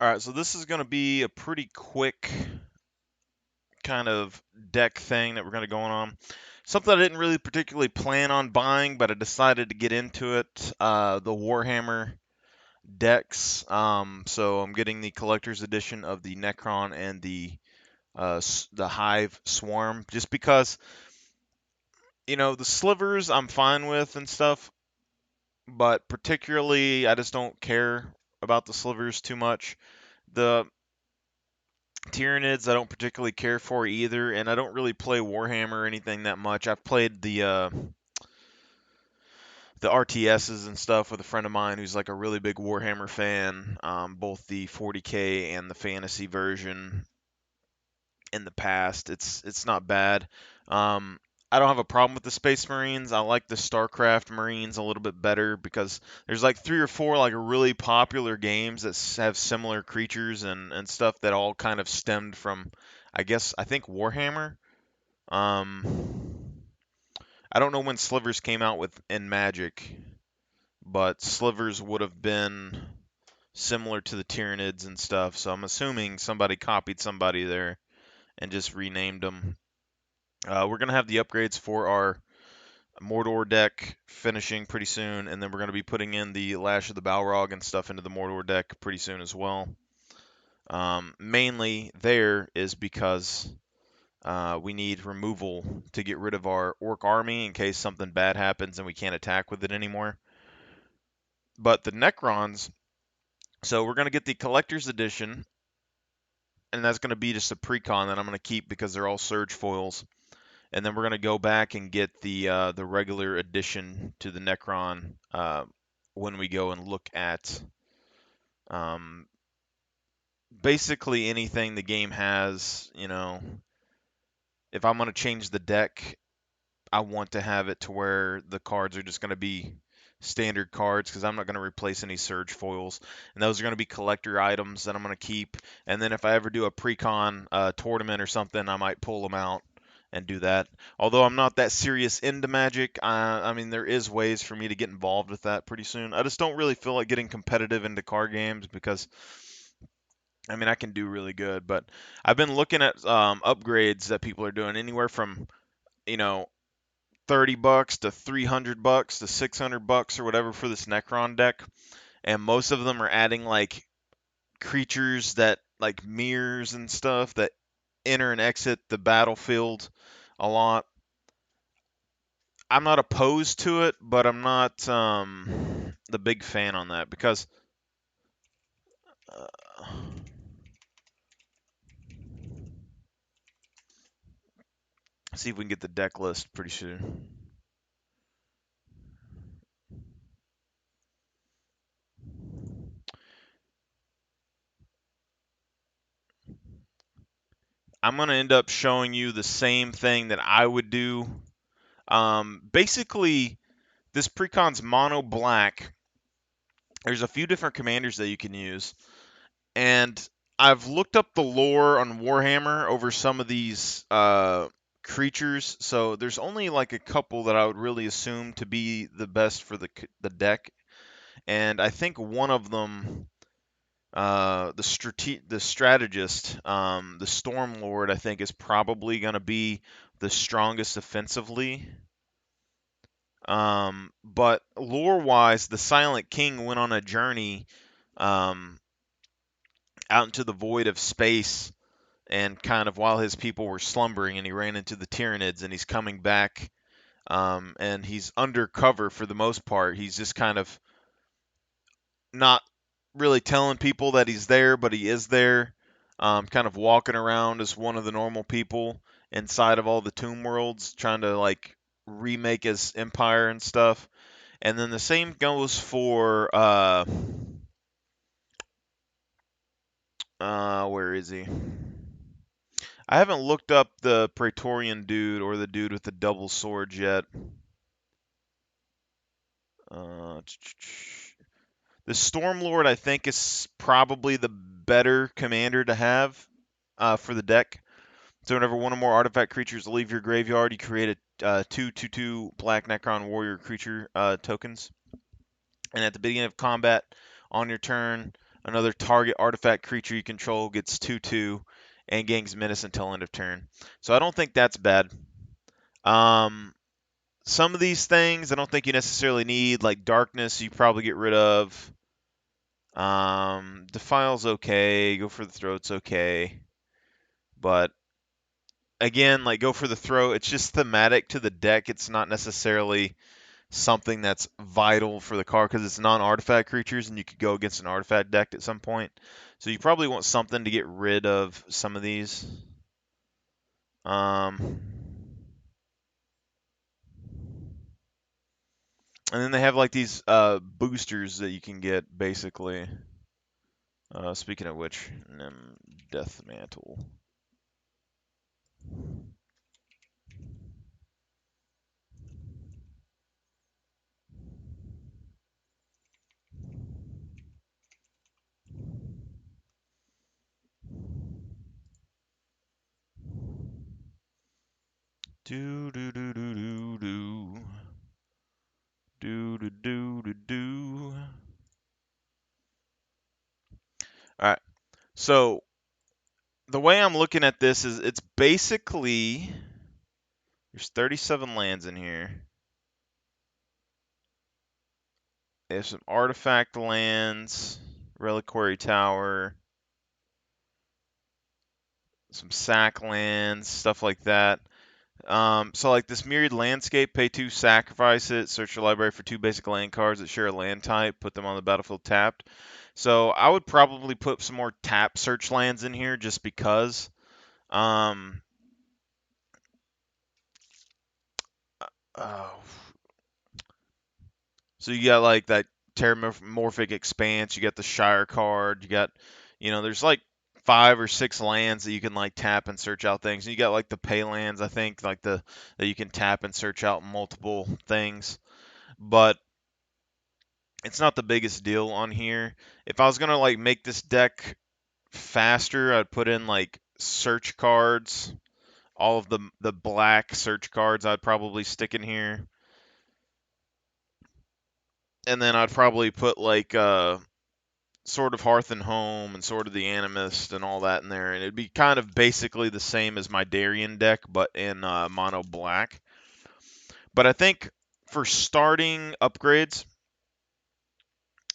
Alright, so this is going to be a pretty quick kind of deck thing that we're going to go on. Something I didn't really particularly plan on buying, but I decided to get into it. The Warhammer decks. So I'm getting the collector's edition of the Necron and the Hive Swarm, just because the slivers I'm fine with and stuff, but particularly I just don't care about the slivers too much. The Tyranids I don't particularly care for either, and I don't really play Warhammer or anything that much. I've played the RTSs and stuff with a friend of mine who's like a really big Warhammer fan, both the 40K and the fantasy version in the past. It's not bad. Um, I don't have a problem with the Space Marines. I like the StarCraft Marines a little bit better because there's like three or four like really popular games that have similar creatures and stuff that all kind of stemmed from, I think Warhammer. I don't know when Slivers came out with in Magic, but Slivers would have been similar to the Tyranids and stuff. So I'm assuming somebody copied somebody there and just renamed them. We're gonna have the upgrades for our Mordor deck finishing pretty soon, and then we're gonna be putting in the Lash of the Balrog and stuff into the Mordor deck pretty soon as well. Mainly there is because we need removal to get rid of our Orc army in case something bad happens and we can't attack with it anymore. But the Necrons, so we're gonna get the Collector's Edition, and that's gonna be just a precon that I'm gonna keep because they're all Surge foils. And then we're gonna go back and get the regular addition to the Necron when we go and look at um, basically anything the game has. If I'm gonna change the deck, I want to have it to where the cards are just gonna be standard cards because I'm not going to replace any surge foils, and those are going to be collector items that I'm going to keep. And then if I ever do a pre-con tournament or something, I might pull them out and do that. Although I'm not that serious into Magic, I mean there is ways for me to get involved with that pretty soon. I just don't really feel like getting competitive into card games because I mean I can do really good, but I've been looking at upgrades that people are doing anywhere from you know $30 to $300 to $600 or whatever for this Necron deck, and most of them are adding like creatures that like mirrors and stuff that enter and exit the battlefield a lot. I'm not opposed to it, but I'm not the big fan on that because uh, see if we can get the deck list pretty soon. I'm gonna end up showing you the same thing that I would do. Basically, this precon's mono black. There's a few different commanders that you can use, and I've looked up the lore on Warhammer over some of these creatures. So there's only like a couple that I would really assume to be the best for the deck, and I think one of them, the strategist, the Storm Lord, I think is probably going to be the strongest offensively. But lore-wise, the Silent King went on a journey um, out into the void of space, and kind of while his people were slumbering, and he ran into the Tyranids, and he's coming back, and he's undercover for the most part. He's just kind of not really telling people that he's there, but he is there, kind of walking around as one of the normal people inside of all the tomb worlds, trying to like remake his empire and stuff. And then the same goes for where is he? I haven't looked up the Praetorian dude or the dude with the double swords yet. Uh, the Stormlord, I think, is probably the better commander to have for the deck. So whenever one or more artifact creatures leave your graveyard, you create a 2/2/2 Black Necron Warrior creature tokens. And at the beginning of combat, on your turn, Another target artifact creature you control gets 2/2 and gains menace until end of turn. So I don't think that's bad. Um, some of these things I don't think you necessarily need, like darkness. You probably get rid of. Defile's okay. Go for the throat's okay. But again, like go for the throat. It's just thematic to the deck. It's not necessarily something that's vital for the card because it's non-artifact creatures, and you could go against an artifact deck at some point. So you probably want something to get rid of some of these. Um, and then they have like these boosters that you can get basically. Speaking of which, Death Mantle. Do do do do do do do do do do do. All right. So the way I'm looking at this is it's basically there's 37 lands in here. There's some artifact lands, reliquary tower, some sack lands, stuff like that. So like this myriad landscape, pay 2, sacrifice it, search your library for 2 basic land cards that share a land type, put them on the battlefield tapped. So I would probably put some more tap search lands in here just because. Um, oh, so you got like that Terramorphic Expanse, you got the Shire card, you got, there's like 5 or 6 lands that you can like tap and search out things. And you got like the pay lands, I think, like that you can tap and search out multiple things. But it's not the biggest deal on here. If I was gonna like make this deck faster, I'd put in like search cards. All of the black search cards I'd probably stick in here. And then I'd probably put like Sword of Hearth and Home and Sword of the Animist and all that in there, and it'd be kind of basically the same as my Darien deck, but in mono black. But I think for starting upgrades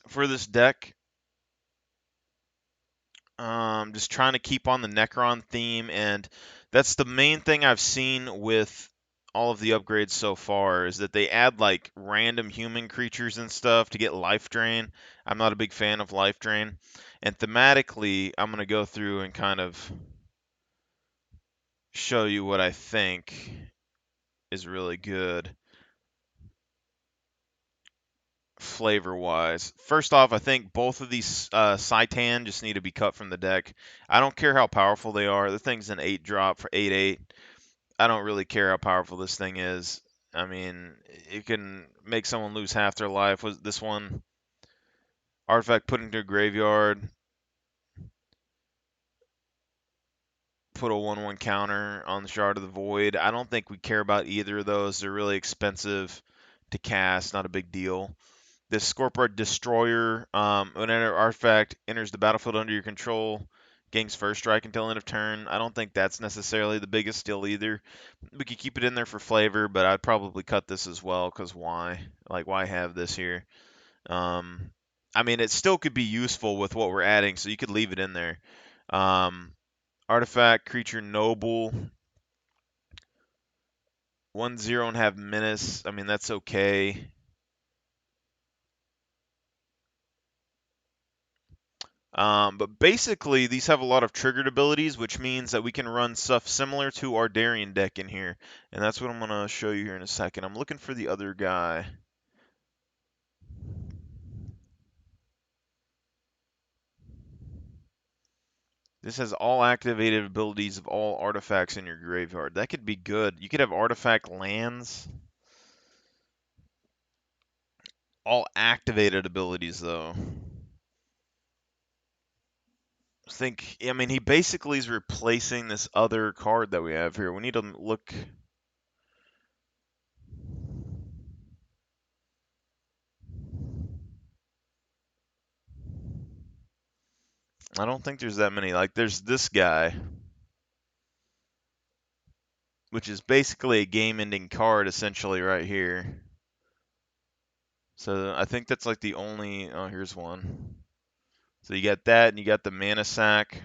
for this deck, just trying to keep on the Necron theme, and that's the main thing I've seen with all of the upgrades so far is that they add like random human creatures and stuff to get life drain. I'm not a big fan of life drain. And thematically, I'm going to go through and kind of show you what I think is really good flavor wise. First off, I think both of these Citan just need to be cut from the deck. I don't care how powerful they are. The thing's an 8 drop for 8/8. I don't really care how powerful this thing is. I mean, it can make someone lose half their life. Was this one artifact put into a graveyard, put a 1/1 counter on the Shard of the Void? I don't think we care about either of those. They're really expensive to cast, not a big deal. This Scorpioid Destroyer, when an artifact enters the battlefield under your control, gains first strike until end of turn. I don't think that's necessarily the biggest deal either. We could keep it in there for flavor, but I'd probably cut this as well, because why? Like, why have this here? Um, I mean, it still could be useful with what we're adding, so you could leave it in there. Artifact, creature, noble. 1/0 and have menace. I mean, that's okay. But basically, these have a lot of triggered abilities, which means that we can run stuff similar to our Darien deck in here. And that's what I'm going to show you here in a second. I'm looking for the other guy. This has all activated abilities of all artifacts in your graveyard. That could be good. You could have artifact lands. All activated abilities, though. I mean, he basically is replacing this other card that we have here. We need to look. I don't think there's that many. Like, there's this guy, which is basically a game-ending card, essentially, right here. So I think that's like the only. Oh, here's one. So you got that, and you got the mana sack.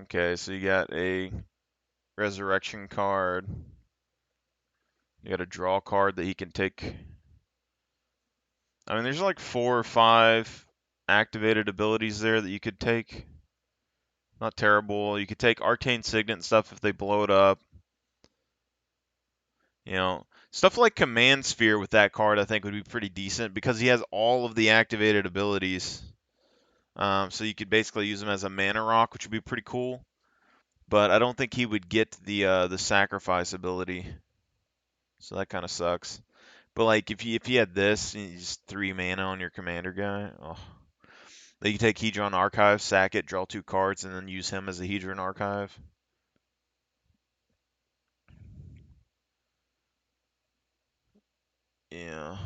Okay, so you got a resurrection card. You got a draw card that he can take. I mean, there's like 4 or 5 activated abilities there that you could take. Not terrible. You could take Arcane Signet and stuff if they blow it up. You know, stuff like Command Sphere with that card I think would be pretty decent because he has all of the activated abilities. So you could basically use him as a mana rock, which would be pretty cool. But I don't think he would get the sacrifice ability, so that kind of sucks. But like if you had this, you just 3 mana on your commander guy. Oh. Then you take Hedron Archive, sack it, draw 2 cards, and then use him as a Hedron Archive. Yeah.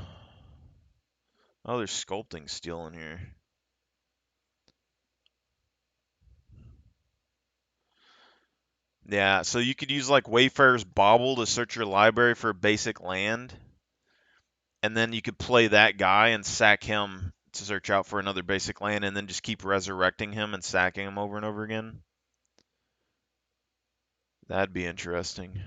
Oh, there's Sculpting Steel in here. Yeah, so you could use like Wayfarer's Bauble to search your library for a basic land, and then you could play that guy and sack him to search out for another basic land, and then just keep resurrecting him and sacking him over and over again. That'd be interesting.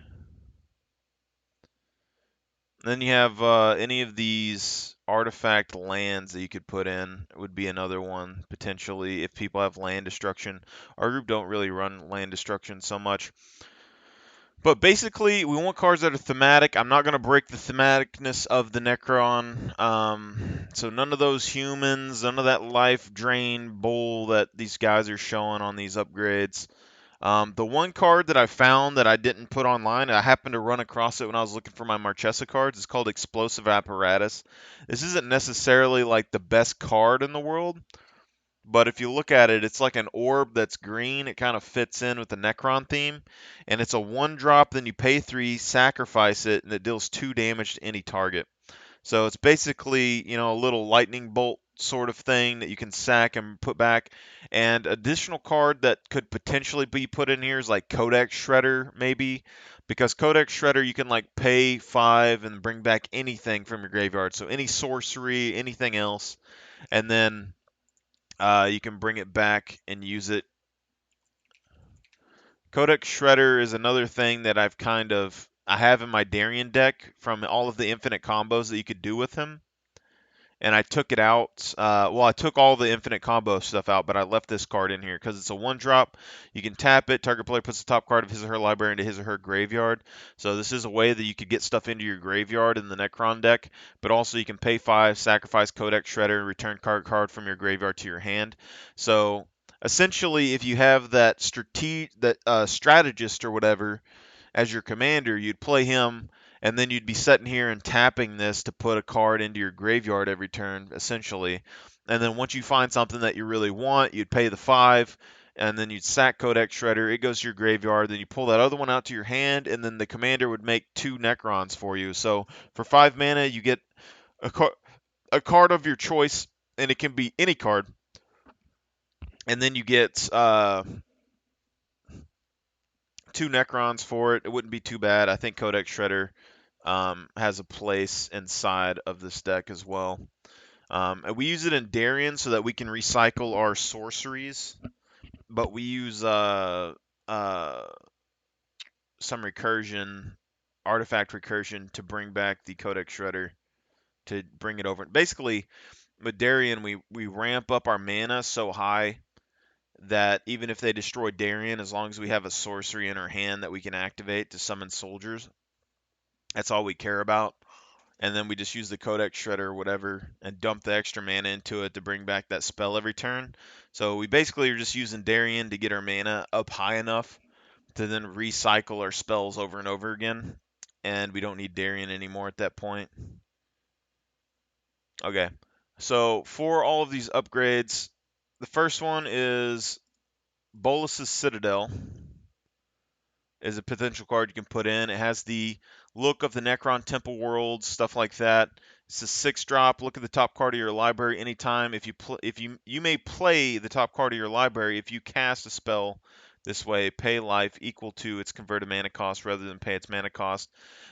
Then you have any of these artifact lands that you could put in would be another one potentially if people have land destruction. Our group don't really run land destruction so much. But basically, we want cards that are thematic. I'm not going to break the thematicness of the Necron. So none of those humans, none of that life drain bull that these guys are showing on these upgrades. The one card that I found that I didn't put online, I happened to run across it when I was looking for my Marchesa cards. It's called Explosive Apparatus. This isn't necessarily like the best card in the world, but if you look at it, it's like an orb that's green. It kind of fits in with the Necron theme, and it's a 1 drop. Then you pay 3, sacrifice it, and it deals 2 damage to any target. So it's basically, a little lightning bolt sort of thing that you can sack and put back. And additional card that could potentially be put in here is like Codex Shredder, maybe. Because Codex Shredder, you can like pay 5 and bring back anything from your graveyard. So any sorcery, anything else. And then you can bring it back and use it. Codex Shredder is another thing that I have in my Darien deck from all of the infinite combos that you could do with him. And I took it out. I took all the infinite combo stuff out, but I left this card in here because it's a 1 drop. You can tap it. Target player puts the top card of his or her library into his or her graveyard. So this is a way that you could get stuff into your graveyard in the Necron deck, but also you can pay 5, sacrifice Codex Shredder, and return card from your graveyard to your hand. So essentially, if you have that strategist or whatever as your commander, you'd play him, and then you'd be sitting here and tapping this to put a card into your graveyard every turn, essentially. And then once you find something that you really want, you'd pay the 5, and then you'd sack Codex Shredder. It goes to your graveyard. Then you pull that other one out to your hand, and then the commander would make 2 Necrons for you. So for 5 mana, you get a card of your choice, and it can be any card. And then you get 2 Necrons for it. It wouldn't be too bad. I think Codex Shredder has a place inside of this deck as well. And we use it in Darien so that we can recycle our sorceries, but we use some recursion, artifact recursion, to bring back the Codex Shredder to bring it over. Basically, with Darien, we ramp up our mana so high that even if they destroy Darien, as long as we have a sorcery in our hand that we can activate to summon soldiers, that's all we care about. And then we just use the Codex Shredder or whatever and dump the extra mana into it to bring back that spell every turn. So we basically are just using Darien to get our mana up high enough to then recycle our spells over and over again. And we don't need Darien anymore at that point. Okay, so for all of these upgrades, the first one is Bolus's Citadel. is a potential card you can put in. It has the look of the Necron Temple World, stuff like that. It's a 6 drop. Look at the top card of your library anytime. If you may play the top card of your library if you cast a spell this way. Pay life equal to its converted mana cost rather than pay its mana cost.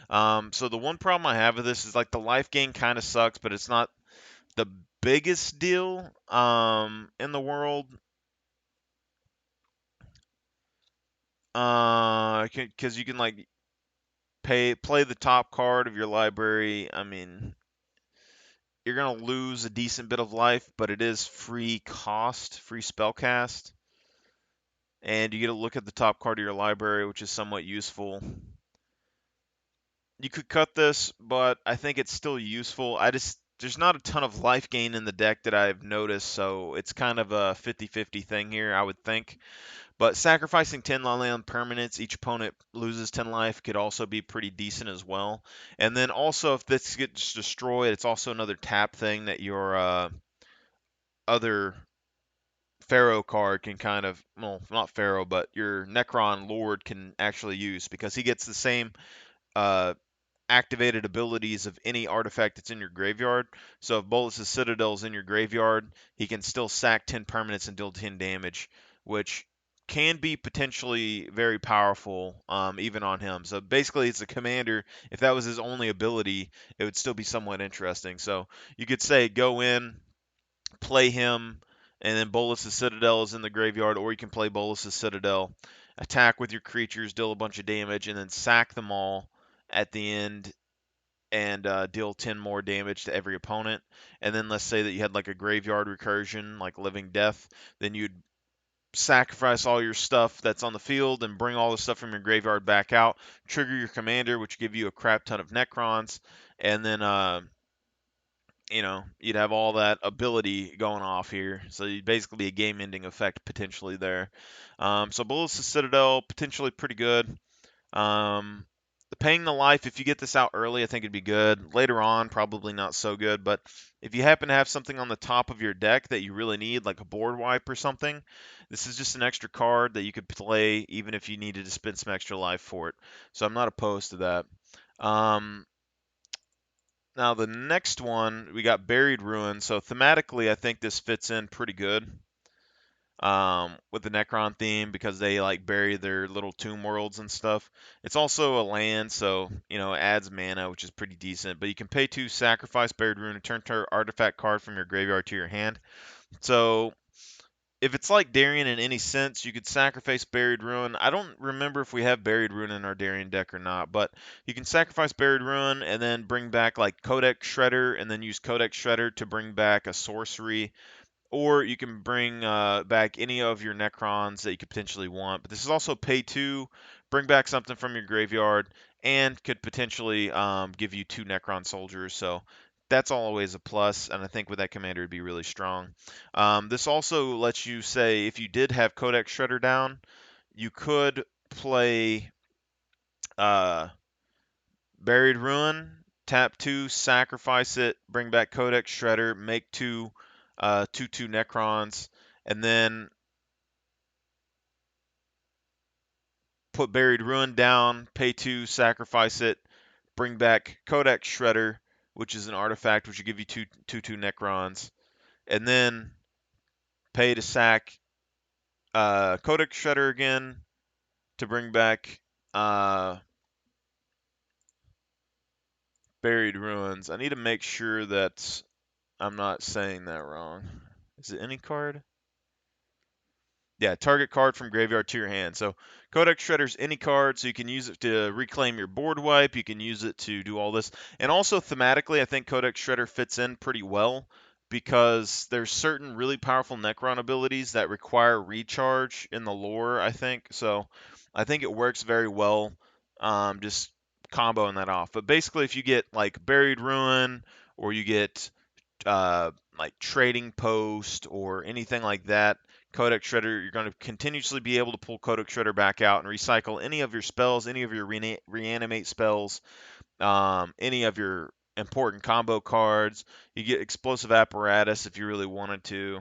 So the one problem I have with this is like the life gain kind of sucks, but it's not the biggest deal in the world. Because you can like play the top card of your library. I mean, you're gonna lose a decent bit of life, but it is free spell cast, and you get to look at the top card of your library, which is somewhat useful. You could cut this, but I think it's still useful. There's not a ton of life gain in the deck that I've noticed, so it's kind of a 50-50 thing here, I would think. But sacrificing 10 land permanents, each opponent loses 10 life, could also be pretty decent as well. And then also, if this gets destroyed, it's also another tap thing that your other Pharaoh card can kind of, well, not Pharaoh, but your Necron Lord can actually use because he gets the same uh, activated abilities of any artifact that's in your graveyard. So if Bolas' Citadel is in your graveyard, he can still sack 10 permanents and deal 10 damage, which can be potentially very powerful even on him. So basically, it's a commander. If that was his only ability, it would still be somewhat interesting. So you could say go in, play him, and then Bolas' Citadel is in the graveyard, or you can play Bolas' Citadel, attack with your creatures, deal a bunch of damage, and then sack them all at the end and deal 10 more damage to every opponent. And then let's say that you had like a graveyard recursion, like Living Death, then you'd sacrifice all your stuff that's on the field and bring all the stuff from your graveyard back out, trigger your commander, which give you a crap ton of Necrons, and then you'd have all that ability going off here. So you'd basically be a game-ending effect potentially there. So Bullis' Citadel potentially pretty good. Um, Paying the life, if you get this out early, I think it'd be good. Later on, probably not so good. But if you happen to have something on the top of your deck that you really need, like a board wipe or something, this is just an extra card that you could play even if you needed to spend some extra life for it. So I'm not opposed to that. Um, Now the next one, we got Buried Ruin. So thematically, I think this fits in pretty good with the Necron theme because they like bury their little tomb worlds and stuff. It's also a land, so it adds mana, which is pretty decent. But you can pay 2, sacrifice Buried Ruin, and turn to artifact card from your graveyard to your hand. So if it's like Darien in any sense, you could sacrifice Buried Ruin. I don't remember if we have Buried Ruin in our Darien deck or not, but you can sacrifice Buried Ruin and then bring back like Codex Shredder, and then use Codex Shredder to bring back a sorcery, or you can bring back any of your Necrons that you could potentially want. But this is also pay 2, bring back something from your graveyard, and could potentially give you 2 Necron soldiers. So that's always a plus, and I think with that commander, it'd be really strong. This also lets you say, if you did have Codex Shredder down, you could play uh, Buried Ruin, tap 2, sacrifice it, bring back Codex Shredder, make 2 2/2 Necrons, and then put Buried Ruin down, pay 2, sacrifice it, bring back Codex Shredder, which is an artifact which will give you 2/2 Necrons, and then pay to sack Codex Shredder again to bring back uh, Buried Ruins. I need to make sure that I'm not saying that wrong. Is it any card? Yeah, target card from graveyard to your hand. So Codex Shredder's any card, so you can use it to reclaim your board wipe. You can use it to do all this. And also thematically, I think Codex Shredder fits in pretty well because there's certain really powerful Necron abilities that require recharge in the lore, I think. So I think it works very well just comboing that off. But basically, if you get like Buried Ruin or you get like Trading Post or anything like that, Codex Shredder, you're going to continuously be able to pull Codex Shredder back out and recycle any of your spells, any of your reanimate spells, any of your important combo cards. You get Explosive Apparatus if you really wanted to.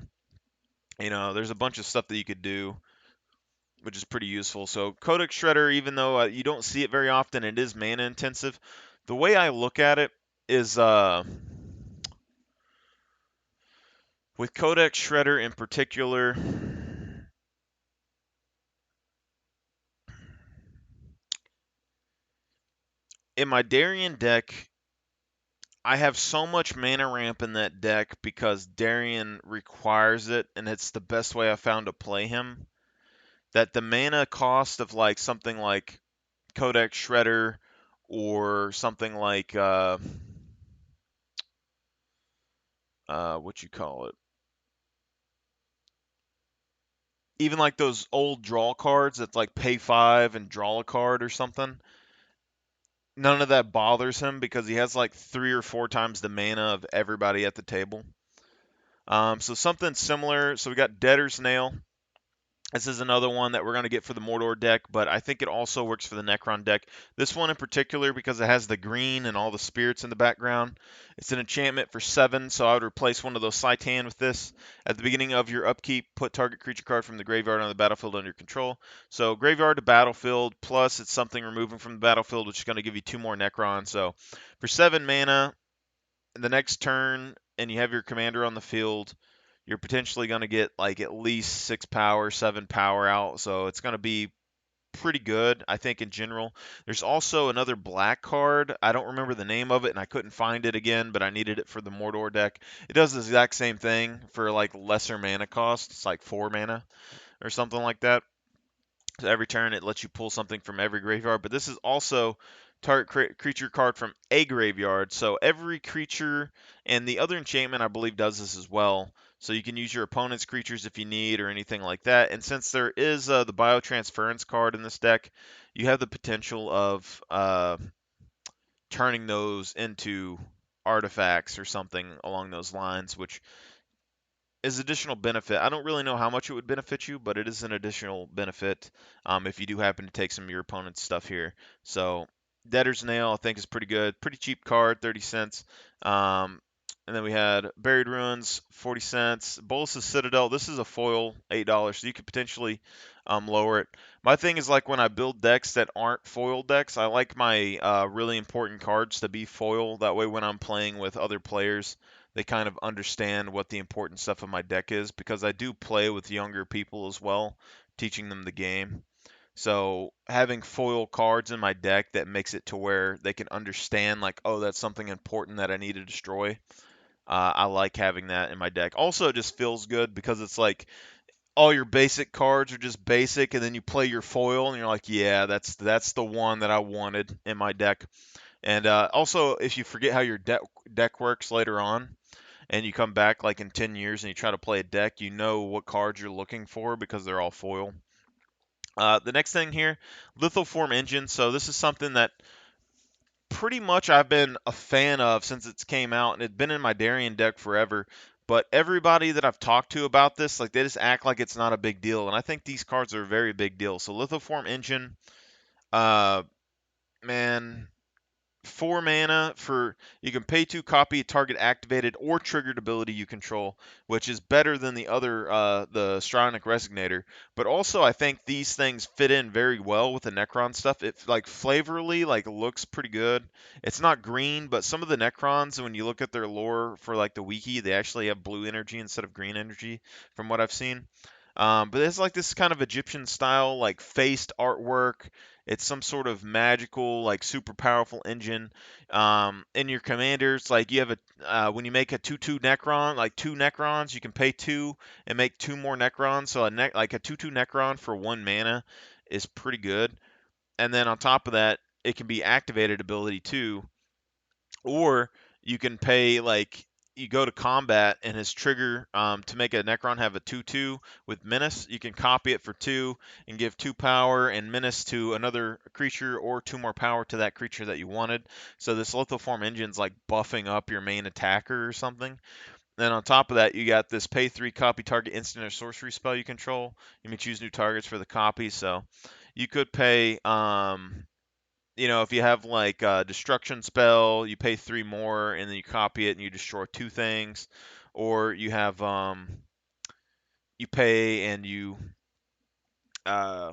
There's a bunch of stuff that you could do. which is pretty useful. So Codex Shredder, even though you don't see it very often, it is mana intensive. The way I look at it is with Codex Shredder in particular, in my Darien deck, I have so much mana ramp in that deck because Darien requires it, and it's the best way I found to play him. That the mana cost of like something like Codex Shredder or something like what you call it, even like those old draw cards that's like pay 5 and draw a card or something. None of that bothers him because he has like 3 or 4 times the mana of everybody at the table. So something similar. So we got Debtor's Nail. This is another one that we're going to get for the Mordor deck, but I think it also works for the Necron deck. This one in particular because it has the green and all the spirits in the background. It's an enchantment for 7, so I would replace one of those Citan with this. At the beginning of your upkeep, put target creature card from the graveyard on the battlefield under your control. So graveyard to battlefield, plus it's something removing from the battlefield, which is going to give you 2 more Necron. So for 7 mana, the next turn, and you have your commander on the field, you're potentially going to get like at least 6 power, 7 power out. So it's going to be pretty good, I think, in general. There's also another black card. I don't remember the name of it, and I couldn't find it again, but I needed it for the Mordor deck. It does the exact same thing for like lesser mana cost. It's like 4 mana or something like that. So every turn it lets you pull something from every graveyard, but this is also target creature card from a graveyard. So every creature, and the other enchantment I believe does this as well. So you can use your opponent's creatures if you need or anything like that. And since there is the biotransference card in this deck, you have the potential of turning those into artifacts or something along those lines, which is additional benefit. I don't really know how much it would benefit you, but it is an additional benefit if you do happen to take some of your opponent's stuff here. So Debtor's Nail I think is pretty good. Pretty cheap card, 30 cents. And then we had Buried Ruins, 40 cents. Bolus's Citadel, this is a foil, $8, so you could potentially lower it. My thing is like when I build decks that aren't foil decks, I like my really important cards to be foil. That way when I'm playing with other players, they kind of understand what the important stuff of my deck is because I do play with younger people as well, teaching them the game. So having foil cards in my deck that makes it to where they can understand like, oh, that's something important that I need to destroy. I like having that in my deck. Also, it just feels good because it's like all your basic cards are just basic, and then you play your foil, and you're like, yeah, that's the one that I wanted in my deck. And also, if you forget how your deck works later on, and you come back like in 10 years and you try to play a deck, you know what cards you're looking for because they're all foil. The next thing here, Lithoform Engine. So this is something that pretty much I've been a fan of since it's came out, and it's been in my Darien deck forever. But everybody that I've talked to about this, like they just act like it's not a big deal, and I think these cards are a very big deal. So Lithoform Engine, uh, man, 4 mana for you can pay 2, copy a target activated or triggered ability you control, which is better than the other the Stronic Resignator. But also I think these things fit in very well with the Necron stuff. It like flavorly like looks pretty good. It's not green, but some of the Necrons when you look at their lore for like the wiki, they actually have blue energy instead of green energy from what I've seen. But it's like this kind of Egyptian style, like faced artwork. It's some sort of magical, like super powerful engine. In your commanders, like you have a when you make a 2/2 Necron, like 2 Necrons, you can pay 2 and make 2 more Necrons. So like a 2/2 Necron for 1 mana is pretty good. And then on top of that, it can be activated ability too, or you can pay like you go to combat and his trigger to make a Necron have a 2/2 with Menace. You can copy it for 2 and give 2 power and Menace to another creature or 2 more power to that creature that you wanted. So this Lithoform engine's like buffing up your main attacker or something. Then on top of that, you got this pay 3 copy target instant or sorcery spell you control. You can choose new targets for the copy. So you could pay if you have like a destruction spell, you pay 3 more and then you copy it and you destroy 2 things, or you have you pay and you uh,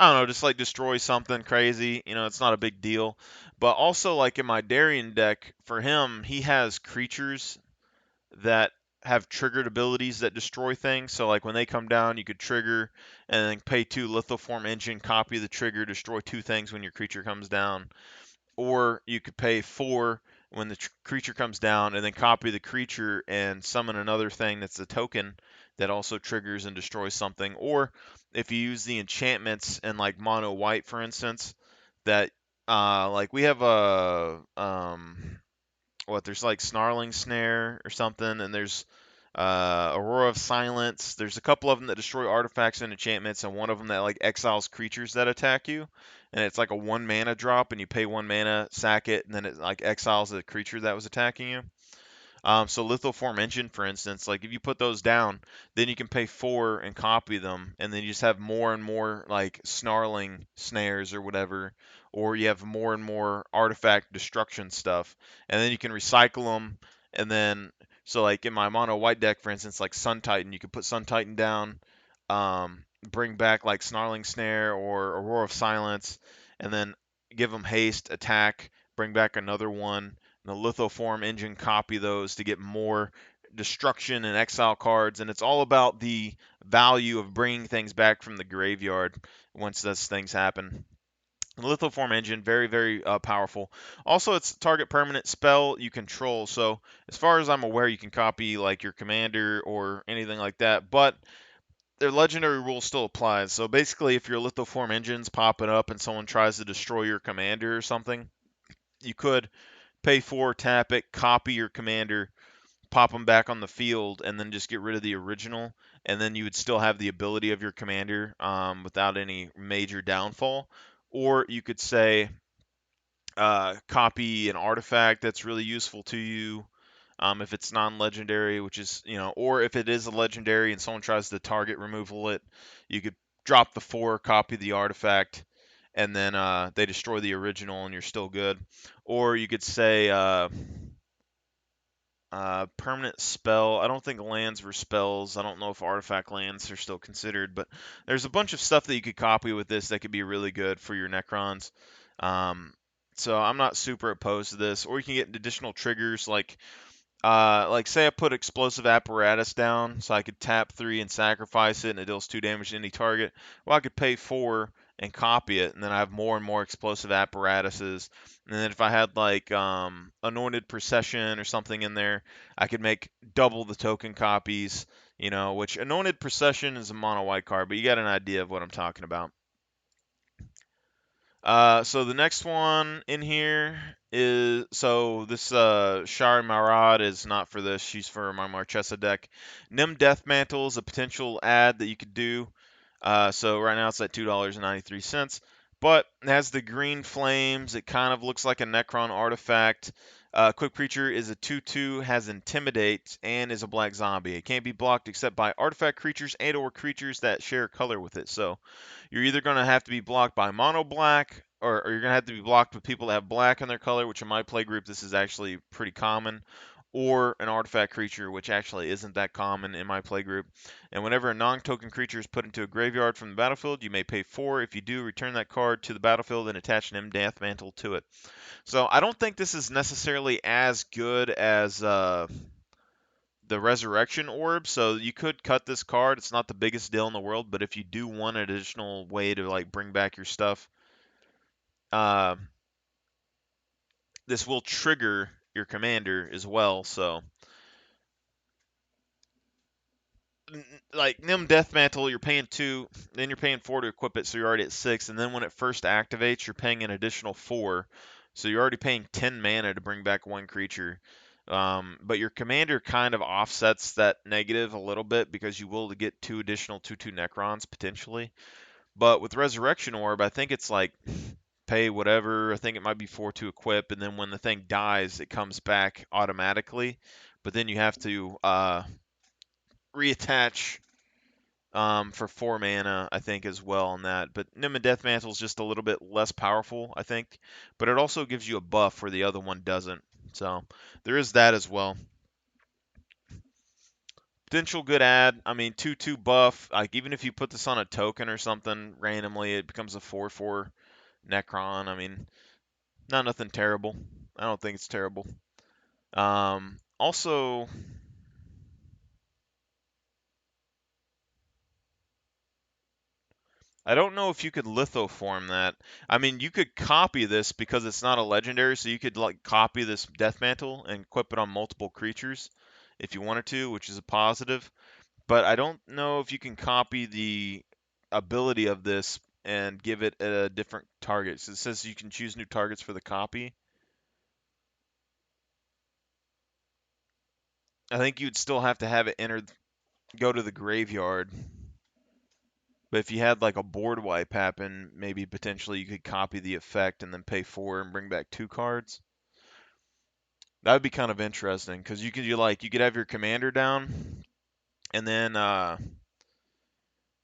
I don't know, just like destroy something crazy. It's not a big deal. But also, like in my Darien deck, for him, he has creatures that have triggered abilities that destroy things. So like when they come down, you could trigger and then pay 2 Lithoform Engine, copy the trigger, destroy 2 things when your creature comes down. Or you could pay 4 when the creature comes down and then copy the creature and summon another thing that's a token that also triggers and destroys something. Or if you use the enchantments in like mono white, for instance, that like we have a there's like snarling snare or something, and there's aurora of silence. There's a couple of them that destroy artifacts and enchantments, and one of them that like exiles creatures that attack you, and it's like a 1 mana drop, and you pay 1 mana, sack it, and then it like exiles a creature that was attacking you. So Lithoform Engine, for instance, like if you put those down, then you can pay 4 and copy them, and then you just have more and more like snarling snares or whatever, or you have more and more artifact destruction stuff, and then you can recycle them, and then so like in my mono white deck, for instance, like Sun Titan, you could put Sun Titan down, bring back like Snarling Snare or Aurora of Silence, and then give them haste, attack, bring back another one, the lithoform engine, copy those to get more destruction and exile cards, and it's all about the value of bringing things back from the graveyard once those things happen. The lithoform engine, very very powerful. Also, it's target permanent spell you control, so as far as I'm aware, you can copy like your commander or anything like that, but their legendary rule still applies. So basically, if your lithoform engine's popping up and someone tries to destroy your commander or something, you could pay 4, tap it, copy your commander, pop them back on the field, and then just get rid of the original. And then you would still have the ability of your commander without any major downfall. Or you could say, copy an artifact that's really useful to you. If it's non-legendary, which is, or if it is a legendary and someone tries to target removal it, you could drop the 4, copy the artifact, and then they destroy the original and you're still good. Or you could say, permanent spell. I don't think lands were spells. I don't know if artifact lands are still considered, but there's a bunch of stuff that you could copy with this that could be really good for your Necrons. Um, so I'm not super opposed to this. Or you can get additional triggers like say I put explosive apparatus down, so I could tap 3 and sacrifice it, and it deals 2 damage to any target. Well, I could pay 4 and copy it, and then I have more and more explosive apparatuses. And then if I had like anointed procession or something in there, I could make double the token copies. Which anointed procession is a mono white card, but you got an idea of what I'm talking about. So the next one in here is so this Shari Marad is not for this. She's for my Marchesa deck. Nim Death Mantle is a potential add that you could do. So right now it's at $2.93, but it has the green flames. It kind of looks like a Necron artifact. Quick Creature is a 2/2, has Intimidate, and is a black zombie. It can't be blocked except by artifact creatures and/or creatures that share color with it. So you're either going to have to be blocked by mono black, or you're going to have to be blocked with people that have black in their color, which in my play group, this is actually pretty common, or an artifact creature, which actually isn't that common in my play group. And whenever a non-token creature is put into a graveyard from the battlefield, you may pay 4. If you do, return that card to the battlefield and attach an Death Mantle to it. So I don't think this is necessarily as good as the resurrection orb, so you could cut this card. It's not the biggest deal in the world, but if you do want an additional way to like bring back your stuff, uh, this will trigger your commander as well. So like Nim Death Mantle, you're paying 2, then you're paying 4 to equip it, so you're already at 6, and then when it first activates, you're paying an additional 4, so you're already paying 10 mana to bring back 1 creature. But your commander kind of offsets that negative a little bit because you will get 2 additional 2/2 Necrons potentially. But with Resurrection Orb, I think it's like pay whatever. I think it might be 4 to equip, and then when the thing dies, it comes back automatically. But then you have to reattach for 4 mana, I think, as well on that. But Nimba Death Mantle is just a little bit less powerful, I think. But it also gives you a buff where the other one doesn't. So there is that as well. Potential good ad. I mean, 2/2 buff. Like even if you put this on a token or something randomly, it becomes a 4/4 necron. I mean, not nothing terrible. I don't think it's terrible. Also, I don't know if you could lithoform that. I mean, you could copy this because it's not a legendary, so you could like copy this death mantle and equip it on multiple creatures if you wanted to, which is a positive. But I don't know if you can copy the ability of this and give it a different target. So it says you can choose new targets for the copy. I think you'd still have to have it go to the graveyard. But if you had like a board wipe happen, maybe potentially you could copy the effect and then pay 4 and bring back 2 cards. That would be kind of interesting because you could have your commander down and then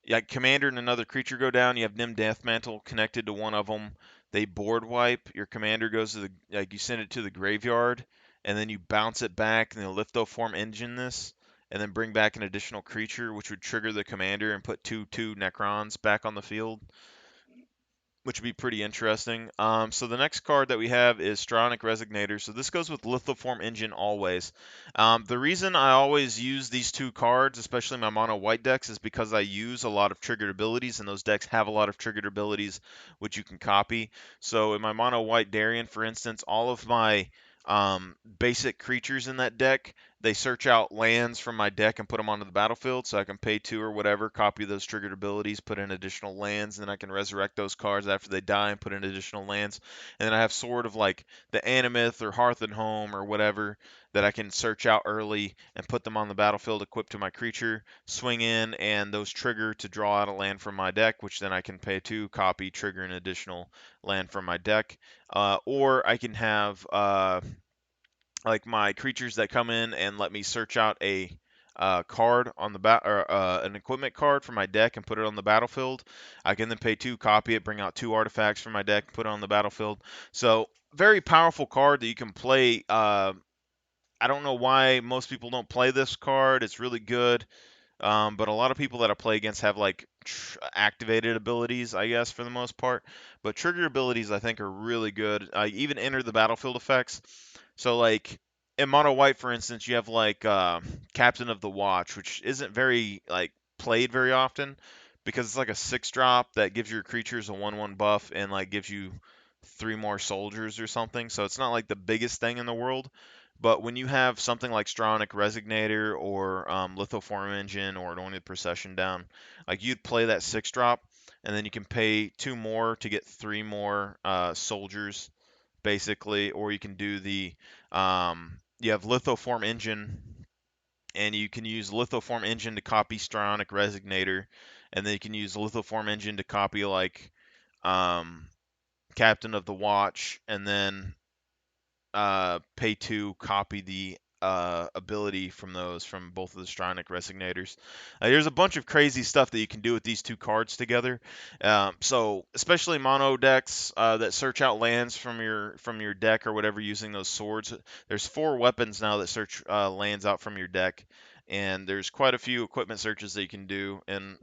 yeah, commander and another creature go down. You have Nim Death Mantle connected to one of them. They board wipe. Your commander goes to the you send it to the graveyard, and then you bounce it back, and the lithoform engine this, and then bring back an additional creature, which would trigger the commander and put 2/2 Necrons back on the field, which would be pretty interesting. So the next card that we have is Stronic Resignator. So this goes with Lithoform Engine always. The reason I always use these two cards, especially my mono white decks, is because I use a lot of triggered abilities, and those decks have a lot of triggered abilities which you can copy. So in my mono white Darien, for instance, all of my basic creatures in that deck, they search out lands from my deck and put them onto the battlefield, so I can pay 2 or whatever, copy those triggered abilities, put in additional lands, and then I can resurrect those cards after they die and put in additional lands. And then I have sort of like the Animith or Hearth and Home or whatever that I can search out early and put them on the battlefield equipped to my creature, swing in, and those trigger to draw out a land from my deck, which then I can pay 2, copy, trigger an additional land from my deck. Or I can have like my creatures that come in and let me search out a card on the or an equipment card from my deck and put it on the battlefield. I can then pay 2, copy it, bring out 2 artifacts from my deck, put it on the battlefield. So very powerful card that you can play. I don't know why most people don't play this card. It's really good. But a lot of people that I play against have like activated abilities, I guess, for the most part. But trigger abilities, I think, are really good. Even enter the battlefield effects. So, like in Mono White, for instance, you have like Captain of the Watch, which isn't very like played very often because it's like a 6 drop that gives your creatures a 1/1 buff and like gives you 3 more soldiers or something. So it's not like the biggest thing in the world. But when you have something like Stronic Resignator or Lithoform Engine or Anointed Procession down, like you'd play that 6 drop, and then you can pay 2 more to get 3 more soldiers, basically, or you can do you have Lithoform Engine, and you can use Lithoform Engine to copy Stronic Resignator, and then you can use Lithoform Engine to copy like um, Captain of the Watch, and then pay 2, copy the ability from those from both of the Stronic Resignators. There's a bunch of crazy stuff that you can do with these 2 cards together. So especially mono decks that search out lands from your deck or whatever using those swords. There's 4 weapons now that search lands out from your deck, and there's quite a few equipment searches that you can do, and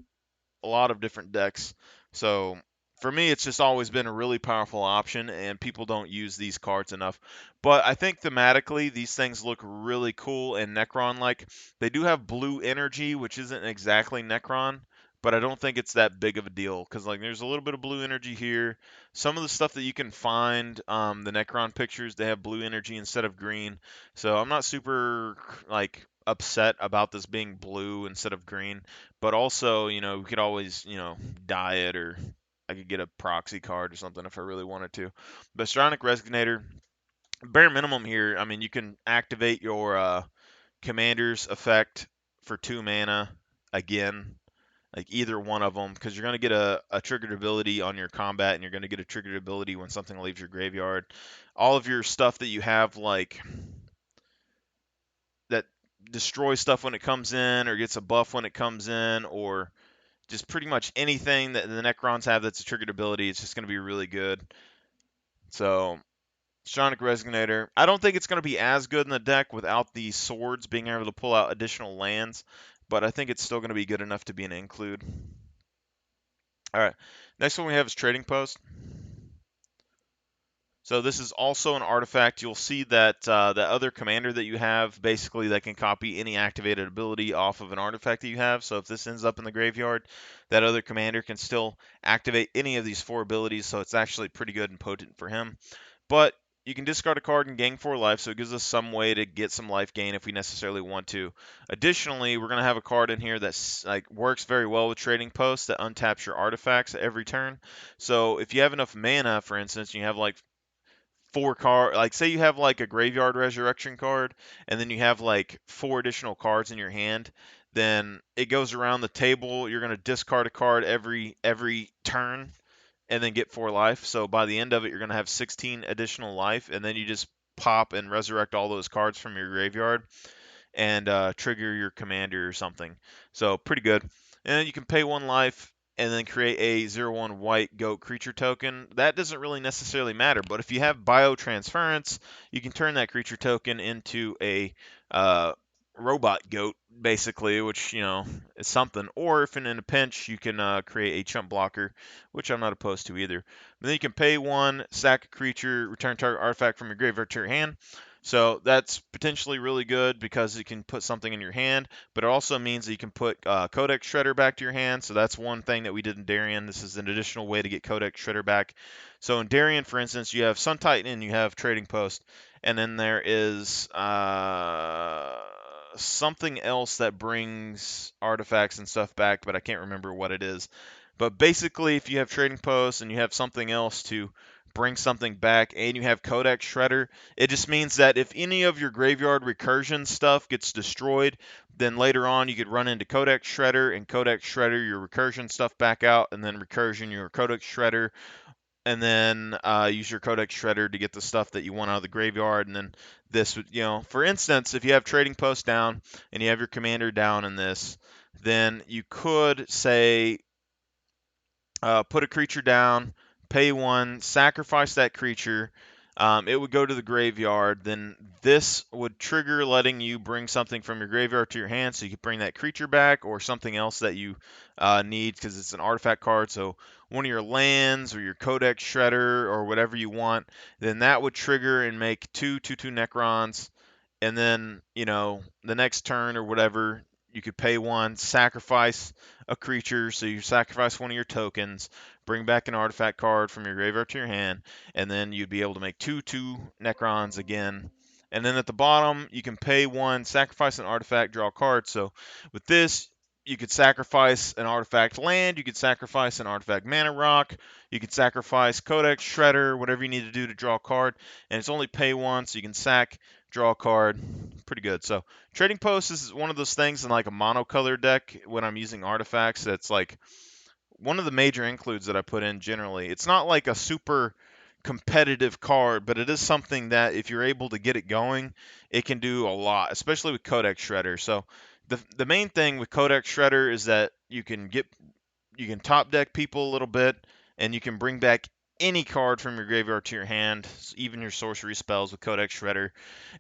a lot of different decks. So for me, it's just always been a really powerful option, and people don't use these cards enough. But I think thematically, these things look really cool and Necron like. They do have blue energy, which isn't exactly Necron, but I don't think it's that big of a deal because like there's a little bit of blue energy here. Some of the stuff that you can find, the Necron pictures, they have blue energy instead of green. So I'm not super like upset about this being blue instead of green. But also, we could always, dye it, or I could get a proxy card or something if I really wanted to. But Stronic Resonator, bare minimum here, I mean, you can activate your commander's effect for 2 mana again, like either one of them, because you're going to get a triggered ability on your combat, and you're going to get a triggered ability when something leaves your graveyard. All of your stuff that you have, like that destroys stuff when it comes in, or gets a buff when it comes in, or just pretty much anything that the Necrons have that's a triggered ability, it's just going to be really good. So Sonic Resonator. I don't think it's going to be as good in the deck without the swords being able to pull out additional lands, but I think it's still going to be good enough to be an include. All right, next one we have is Trading Post. So this is also an artifact. You'll see that the other commander that you have, basically, that can copy any activated ability off of an artifact that you have. So if this ends up in the graveyard, that other commander can still activate any of these 4 abilities. So it's actually pretty good and potent for him. But you can discard a card and gain 4 life, so it gives us some way to get some life gain if we necessarily want to. Additionally, we're going to have a card in here that works very well with Trading Posts that untaps your artifacts every turn. So if you have enough mana, for instance, you have like 4 like say you have like a graveyard resurrection card and then you have like 4 additional cards in your hand, then it goes around the table. You're going to discard a card every turn and then get 4 life. So by the end of it, you're going to have 16 additional life, and then you just pop and resurrect all those cards from your graveyard and trigger your commander or something. So pretty good. And you can pay 1 life and then create a 0/1 white goat creature token. That doesn't really necessarily matter, but if you have biotransference, you can turn that creature token into a robot goat, basically, which, is something. Or if in a pinch, you can create a chump blocker, which I'm not opposed to either. And then you can pay 1, sack a creature, return target artifact from your graveyard to your hand. So that's potentially really good because you can put something in your hand, but it also means that you can put Codex Shredder back to your hand. So that's one thing that we did in Darien. This is an additional way to get Codex Shredder back. So in Darien, for instance, you have Sun Titan and you have Trading Post, and then there is something else that brings artifacts and stuff back, but I can't remember what it is. But basically, if you have Trading Post and you have something else to bring something back and you have Codex Shredder, it just means that if any of your graveyard recursion stuff gets destroyed, then later on you could run into Codex Shredder and Codex Shredder your recursion stuff back out, and then recursion your Codex Shredder, and then use your Codex Shredder to get the stuff that you want out of the graveyard. And then this would, for instance, if you have Trading Post down and you have your commander down in this, then you could say put a creature down, pay 1, sacrifice that creature. It would go to the graveyard. Then this would trigger letting you bring something from your graveyard to your hand, so you could bring that creature back or something else that you need because it's an artifact card. So one of your lands or your Codex Shredder or whatever you want, then that would trigger and make 2/2/2 Necrons. And then, the next turn or whatever, you could pay 1, sacrifice a creature, so you sacrifice one of your tokens, bring back an artifact card from your graveyard to your hand, and then you'd be able to make 2/2 Necrons again. And then at the bottom, you can pay 1, sacrifice an artifact, draw a card. So with this, you could sacrifice an artifact land, you could sacrifice an artifact mana rock, you could sacrifice Codex Shredder, whatever you need to do to draw a card, and it's only pay 1, so you can sack, draw a card. Pretty good. So Trading Post is one of those things in like a monocolor deck when I'm using artifacts. That's like one of the major includes that I put in generally. It's not like a super competitive card, but it is something that if you're able to get it going, it can do a lot, especially with Codex Shredder. So the main thing with Codex Shredder is that you can top deck people a little bit, and you can bring back any card from your graveyard to your hand, even your sorcery spells with Codex Shredder.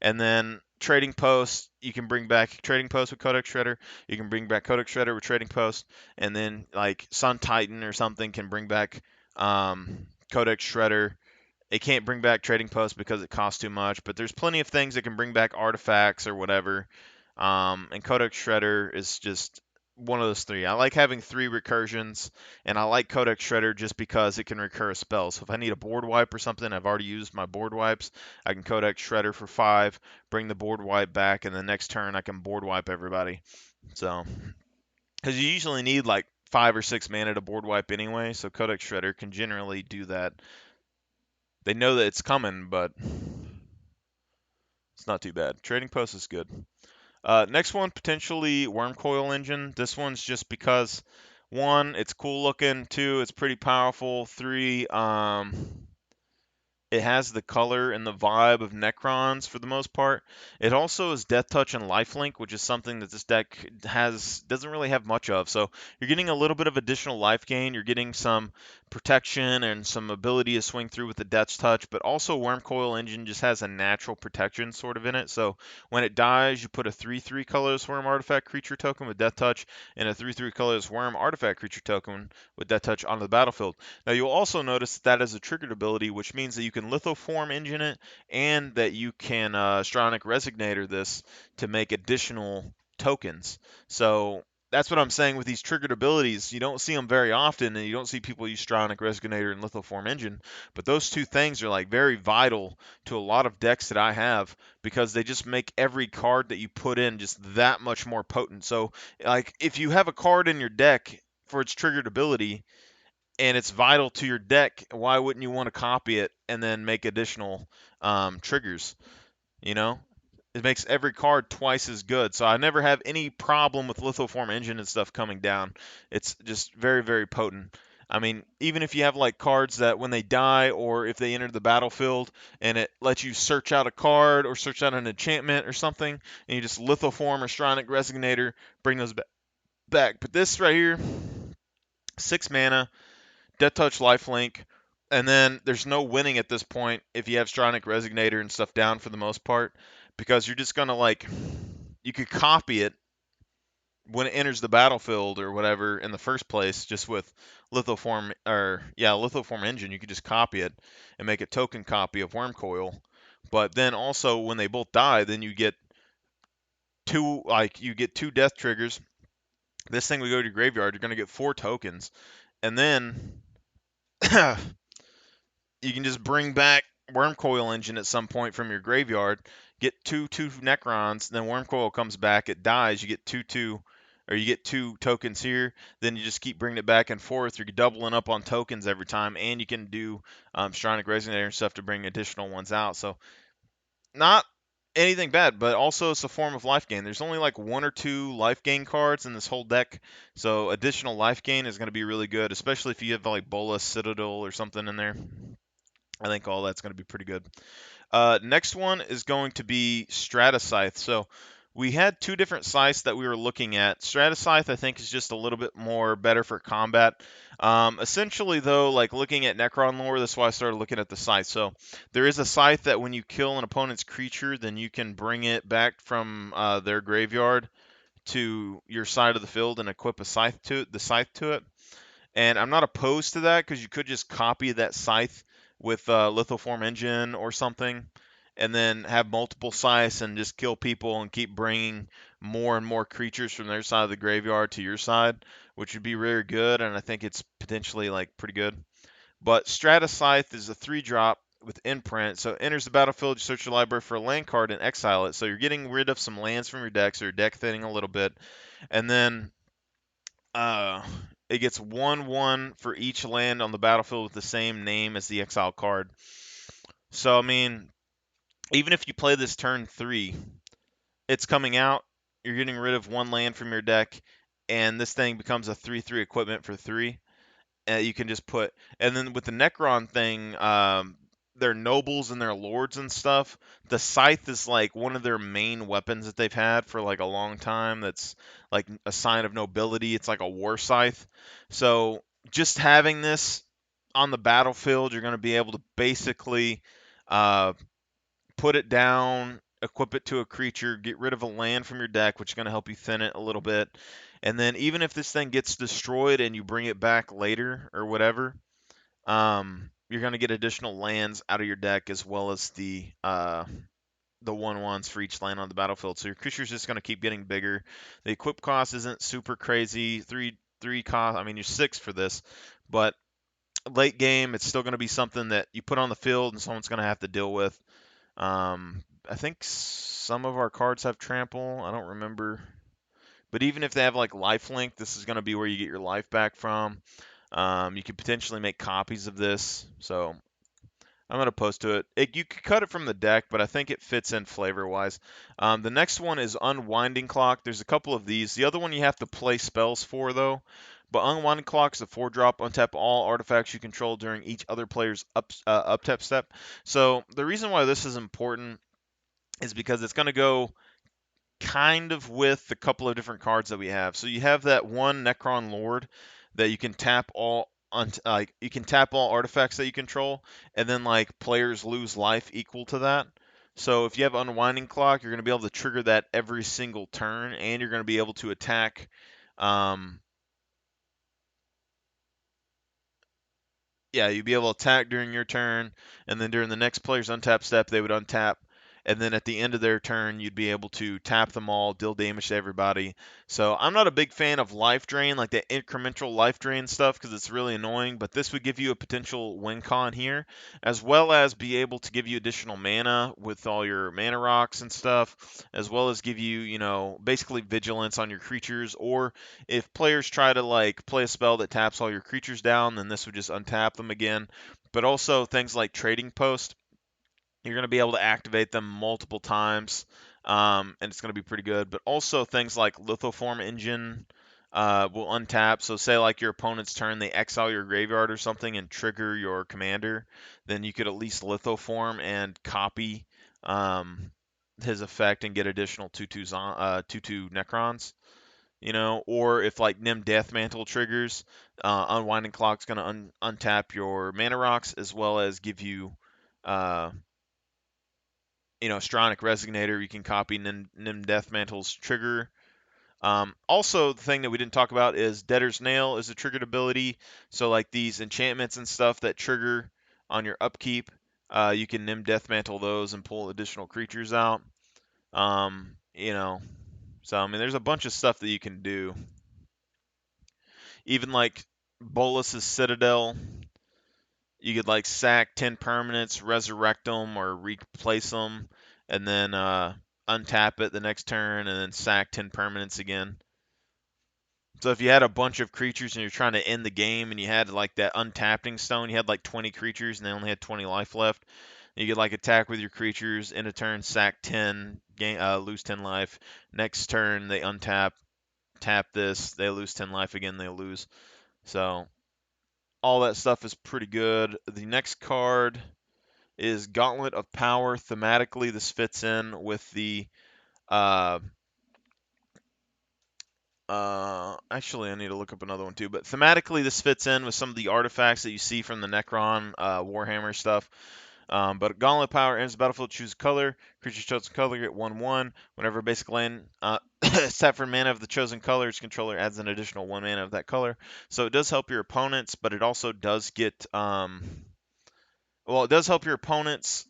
And then Trading Post, you can bring back Trading Post with Codex Shredder. You can bring back Codex Shredder with Trading Post, and then like Sun Titan or something can bring back Codex Shredder. It can't bring back Trading Post because it costs too much, but there's plenty of things that can bring back artifacts or whatever. And Codex Shredder is just one of those 3. I like having 3 recursions, and I like Codex Shredder just because it can recur a spell. So if I need a board wipe or something, I've already used my board wipes. I can Codex Shredder for 5, bring the board wipe back, and the next turn I can board wipe everybody. So, because you usually need like 5 or 6 mana to board wipe anyway, so Codex Shredder can generally do that. They know that it's coming, but it's not too bad. Trading Post is good. Next one, potentially Worm Coil Engine. This one's just because, 1, it's cool looking. 2, it's pretty powerful. 3, it has the color and the vibe of Necrons for the most part. It also is Death Touch and Lifelink, which is something that this deck doesn't really have much of. So you're getting a little bit of additional life gain. You're getting some protection and some ability to swing through with the Death's Touch, but also Worm Coil Engine just has a natural protection sort of in it. So when it dies, you put a 3/3 colorless Worm artifact creature token with Death Touch and a 3/3 colorless Worm artifact creature token with Death Touch onto the battlefield. Now you'll also notice that is a triggered ability, which means that you can Lithoform Engine it and that you can Stronic Resignator this to make additional tokens. So that's what I'm saying with these triggered abilities. You don't see them very often, and you don't see people use Stronic Resonator and Lithoform Engine. But those two things are like very vital to a lot of decks that I have because they just make every card that you put in just that much more potent. So, like, if you have a card in your deck for its triggered ability and it's vital to your deck, why wouldn't you want to copy it and then make additional triggers? You know, it makes every card twice as good. So I never have any problem with Lithoform Engine and stuff coming down. It's just very, very potent. I mean, even if you have like cards that when they die or if they enter the battlefield and it lets you search out a card or search out an enchantment or something, and you just Lithoform or Stronic Resonator, bring those back. But this right here, 6 mana, Death Touch, Lifelink, and then there's no winning at this point if you have Stronic Resonator and stuff down for the most part, because you're just gonna like you could copy it when it enters the battlefield or whatever in the first place, just with Lithoform Engine. You could just copy it and make a token copy of Worm Coil. But then also when they both die, then you get two death triggers. This thing would go to your graveyard. You're gonna get 4 tokens, and then you can just bring back Worm Coil Engine at some point from your graveyard, get two Necrons, then Worm Coil comes back, it dies, you get or you get 2 tokens here, then you just keep bringing it back and forth. You're doubling up on tokens every time, and you can do Stronic Resonator and stuff to bring additional ones out. So not anything bad, but also it's a form of life gain. There's only like 1 or 2 life gain cards in this whole deck, so additional life gain is going to be really good, especially if you have like Bolas Citadel or something in there. I think all that's going to be pretty good. Next one is going to be Stratascythe. So we had 2 different scythes that we were looking at. Stratascythe, I think, is just a little bit more better for combat. Essentially, though, like looking at Necron lore, that's why I started looking at the scythe. So there is a scythe that when you kill an opponent's creature, then you can bring it back from their graveyard to your side of the field and equip a scythe to it. And I'm not opposed to that because you could just copy that scythe with Lithoform Engine or something, and then have multiple scythes and just kill people and keep bringing more and more creatures from their side of the graveyard to your side, which would be very good. And I think it's potentially like pretty good. But Stratascythe is a 3-drop with imprint. So it enters the battlefield, you search your library for a land card and exile it. So you're getting rid of some lands from your deck, so your deck thinning a little bit. And then uh, it gets 1/1 for each land on the battlefield with the same name as the exile card. So, I mean, even if you play this turn 3, it's coming out, you're getting rid of 1 land from your deck, and this thing becomes a 3/3 equipment for 3. You can just put, and then with the Necron thing, their nobles and their lords and stuff, the scythe is like one of their main weapons that they've had for like a long time. That's like a sign of nobility. It's like a war scythe. So just having this on the battlefield, you're going to be able to basically uh, put it down, equip it to a creature, get rid of a land from your deck, which is going to help you thin it a little bit. And then even if this thing gets destroyed and you bring it back later or whatever, you're going to get additional lands out of your deck as well as the 1/1s for each land on the battlefield. So your creature's just going to keep getting bigger. The equip cost isn't super crazy. Three cost. I mean, you're 6 for this, but late game, it's still going to be something that you put on the field and someone's going to have to deal with. I think some of our cards have trample. I don't remember. But even if they have like lifelink, this is going to be where you get your life back from. You could potentially make copies of this. So I'm going to post to it. You could cut it from the deck, but I think it fits in flavor-wise. The next one is Unwinding Clock. There's a couple of these. The other one you have to play spells for, though. But Unwinding Clock is a 4-drop. Untap all artifacts you control during each other player's up-tap step. So the reason why this is important is because it's going to go kind of with a couple of different cards that we have. So you have that one Necron Lord that you can tap all like you can tap all artifacts that you control, and then like players lose life equal to that. So if you have unwinding clock, you're going to be able to trigger that every single turn, and you're going to be able to attack. Um, yeah, you'd be able to attack during your turn, and then during the next player's untap step, they would untap, and then at the end of their turn, you'd be able to tap them all, deal damage to everybody. So I'm not a big fan of life drain, like the incremental life drain stuff, because it's really annoying. But this would give you a potential win con here, as well as be able to give you additional mana with all your mana rocks and stuff, as well as give you, basically vigilance on your creatures, or if players try to like play a spell that taps all your creatures down, then this would just untap them again. But also things like Trading Post, you're going to be able to activate them multiple times, and it's going to be pretty good. But also things like Lithoform Engine will untap. So say like your opponent's turn, they exile your graveyard or something and trigger your commander, then you could at least Lithoform and copy his effect and get additional 2/2 Necrons. Or if like Nim Deathmantle triggers, Unwinding Clock's going to untap your mana rocks as well as give you, uh, Stronic Resonator. You can copy Nim Deathmantle's trigger. Also, the thing that we didn't talk about is Debtor's Nail is a triggered ability. So like these enchantments and stuff that trigger on your upkeep, you can Nim Deathmantle those and pull additional creatures out. Um, you know, so I mean, there's a bunch of stuff that you can do. Even like Bolus's Citadel, you could like sack 10 permanents, resurrect them, or replace them, and then untap it the next turn, and then sack 10 permanents again. So if you had a bunch of creatures and you're trying to end the game, and you had like that untapping stone, you had like 20 creatures and they only had 20 life left. You could like attack with your creatures in a turn, sack 10, lose 10 life. Next turn they untap, tap this, they lose 10 life again, they lose. So all that stuff is pretty good. The next card is Gauntlet of Power. Thematically, this fits in with the. Uh, Actually, I need to look up another one too. But thematically, this fits in with some of the artifacts that you see from the Necron Warhammer stuff. But Gauntlet Power ends the battlefield. Choose color. Creature's chosen color get 1/1. Whenever basic land set for mana of the chosen color, its controller adds an additional 1 mana of that color. So it does help your opponents, but it also does get well, it does help your opponents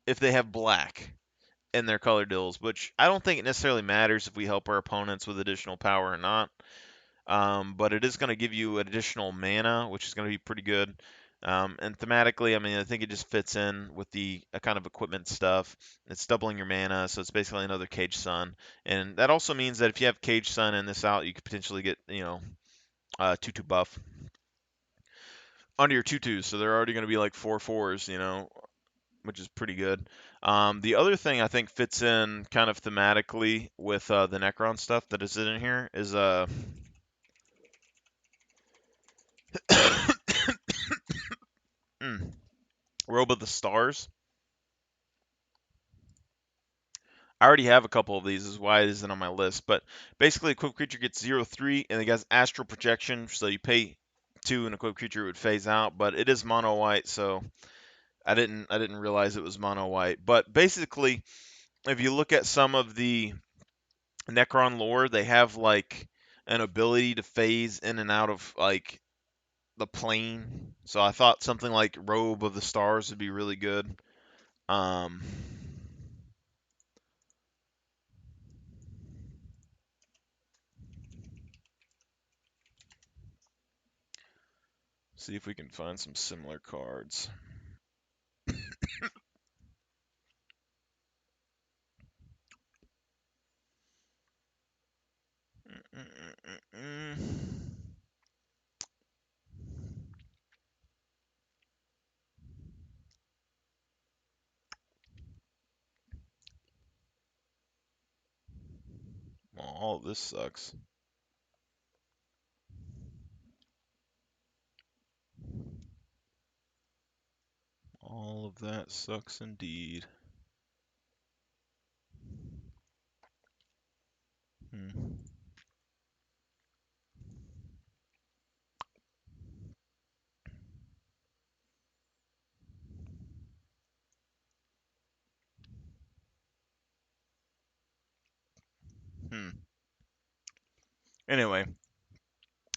if they have black in their color deals, which I don't think it necessarily matters if we help our opponents with additional power or not. But it is going to give you additional mana, which is going to be pretty good. And thematically, I mean, I think it just fits in with the kind of equipment stuff. It's doubling your mana, so it's basically another Cage Sun. And that also means that if you have Cage Sun in this out, you could potentially get, 2/2 buff onto your 2/2s, so they're already going to be like 4/4s, which is pretty good. The other thing I think fits in kind of thematically with the Necron stuff that is in here is Robe of the Stars. I already have a couple of these, is why it isn't on my list. But basically, equipped creature gets 0/3, and it has astral projection, so you pay 2, and equipped creature would phase out. But it is mono white, so I didn't realize it was mono white. But basically, if you look at some of the Necron lore, they have like an ability to phase in and out of like the plane. So I thought something like Robe of the Stars would be really good. Um, See if we can find some similar cards. Well, all of this sucks. All of that sucks indeed. Hmm. Hmm. Anyway,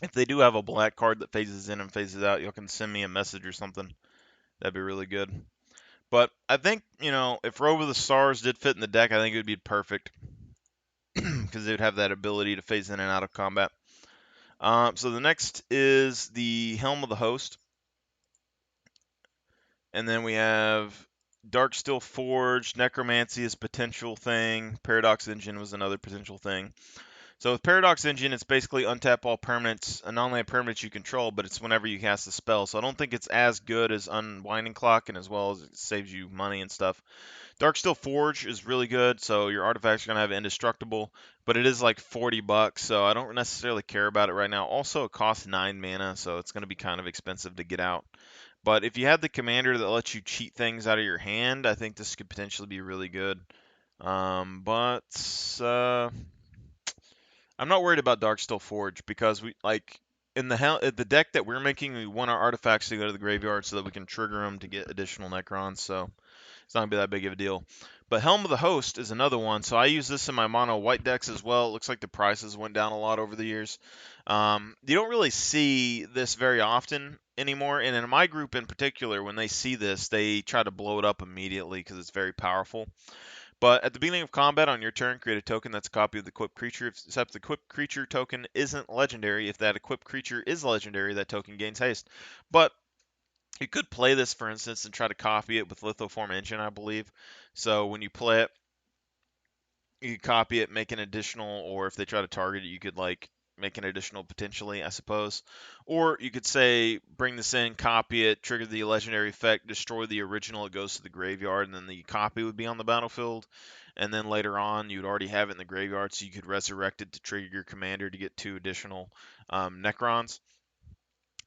if they do have a black card that phases in and phases out, you can send me a message or something. That'd be really good. But I think, if Robe of the Stars did fit in the deck, I think it would be perfect because they would have that ability to phase in and out of combat. So the next is the Helm of the Host. And then we have Darksteel Forge, Necromancy is a potential thing. Paradox Engine was another potential thing. So with Paradox Engine, it's basically untap all permanents, and not only permanents you control, but it's whenever you cast a spell. So I don't think it's as good as Unwinding Clock, and as well as it saves you money and stuff. Darksteel Forge is really good, so your artifacts are gonna have indestructible, but it is like $40, so I don't necessarily care about it right now. Also, it costs 9 mana, so it's gonna be kind of expensive to get out. But if you have the commander that lets you cheat things out of your hand, I think this could potentially be really good. But I'm not worried about Darksteel Forge because we like in the deck that we're making, we want our artifacts to go to the graveyard so that we can trigger them to get additional Necrons. So it's not gonna be that big of a deal. But Helm of the Host is another one. So I use this in my mono white decks as well. It looks like the prices went down a lot over the years. You don't really see this very often anymore. And in my group in particular, when they see this, they try to blow it up immediately because it's very powerful. But at the beginning of combat on your turn, create a token that's a copy of the equipped creature, except the equipped creature token isn't legendary. If that equipped creature is legendary, that token gains haste. But you could play this, for instance, and try to copy it with Lithoform Engine, I believe. So when you play it, you could copy it, make an additional, or if they try to target it, you could like make an additional potentially, I suppose. Or you could say, bring this in, copy it, trigger the legendary effect, destroy the original, it goes to the graveyard, and then the copy would be on the battlefield. And then later on, you'd already have it in the graveyard, so you could resurrect it to trigger your commander to get 2 additional Necrons.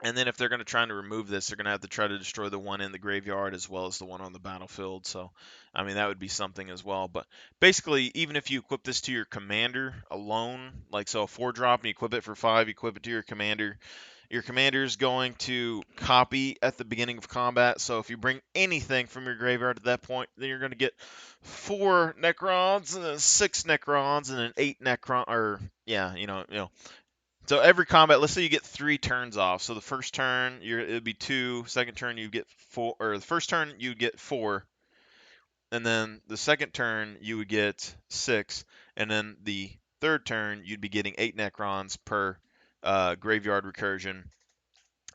And then if they're going to try to remove this, they're going to have to try to destroy the one in the graveyard as well as the one on the battlefield. So, I mean, that would be something as well. But basically, even if you equip this to your commander alone, like so a 4-drop and you equip it for 5, you equip it to your commander is going to copy at the beginning of combat. So if you bring anything from your graveyard at that point, then you're going to get 4 Necrons, and then 6 Necrons, and then 8 Necron, or yeah, so every combat, let's say you get 3 turns off. So the first turn, it would be 2. Second turn, you get 4. Or the first turn, you get 4. And then the second turn, you would get 6. And then the third turn, you'd be getting 8 Necrons per graveyard recursion,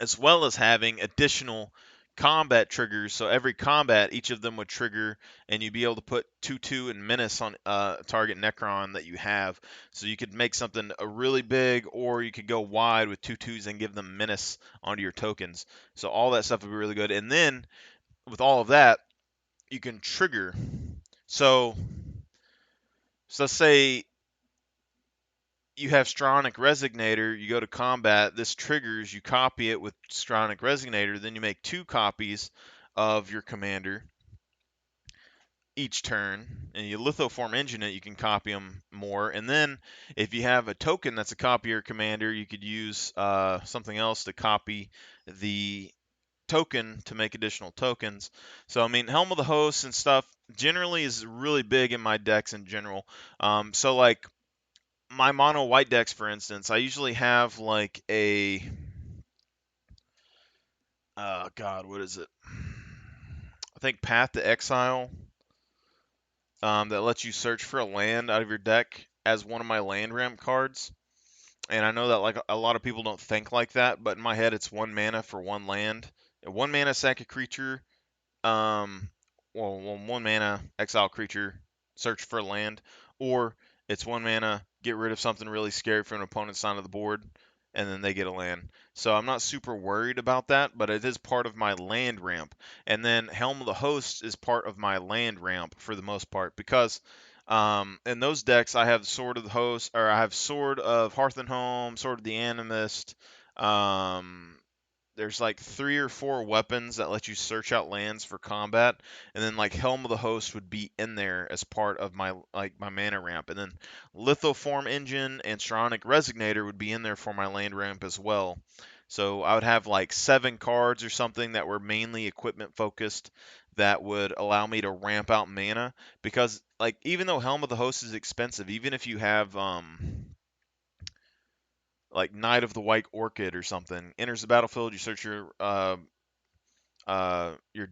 as well as having additional combat triggers. So every combat, each of them would trigger, and you'd be able to put 2/2 and menace on target Necron that you have. So you could make something really big, or you could go wide with 2/2s and give them menace onto your tokens. So all that stuff would be really good. And then with all of that, you can trigger. So let's say you have Stronic Resignator, you go to combat, this triggers, you copy it with Stronic Resignator, then you make 2 copies of your commander each turn, and you Lithoform Engine it, you can copy them more. And then if you have a token that's a copy of your commander, you could use something else to copy the token to make additional tokens. So I mean, Helm of the Host and stuff generally is really big in my decks in general. So like my mono white decks, for instance, I usually have like a God, what is it? I think Path to Exile, that lets you search for a land out of your deck as one of my land ramp cards. And I know that like a lot of people don't think like that, but in my head, it's 1 mana for 1 land. 1 mana sack a creature. Um, well, 1 mana exile creature, search for land, or it's 1 mana, get rid of something really scary from an opponent's side of the board, and then they get a land. So I'm not super worried about that, but it is part of my land ramp. And then Helm of the Host is part of my land ramp for the most part because in those decks I have Sword of the Host, or I have Sword of Hearth and Home, Sword of the Animist. Um, there's like 3 or 4 weapons that let you search out lands for combat, and then like Helm of the Host would be in there as part of my mana ramp, and then Lithoform Engine and Stronic Resignator would be in there for my land ramp as well. So I would have like 7 cards or something that were mainly equipment focused that would allow me to ramp out mana because like even though Helm of the Host is expensive, even if you have like Knight of the White Orchid or something, enters the battlefield, you search your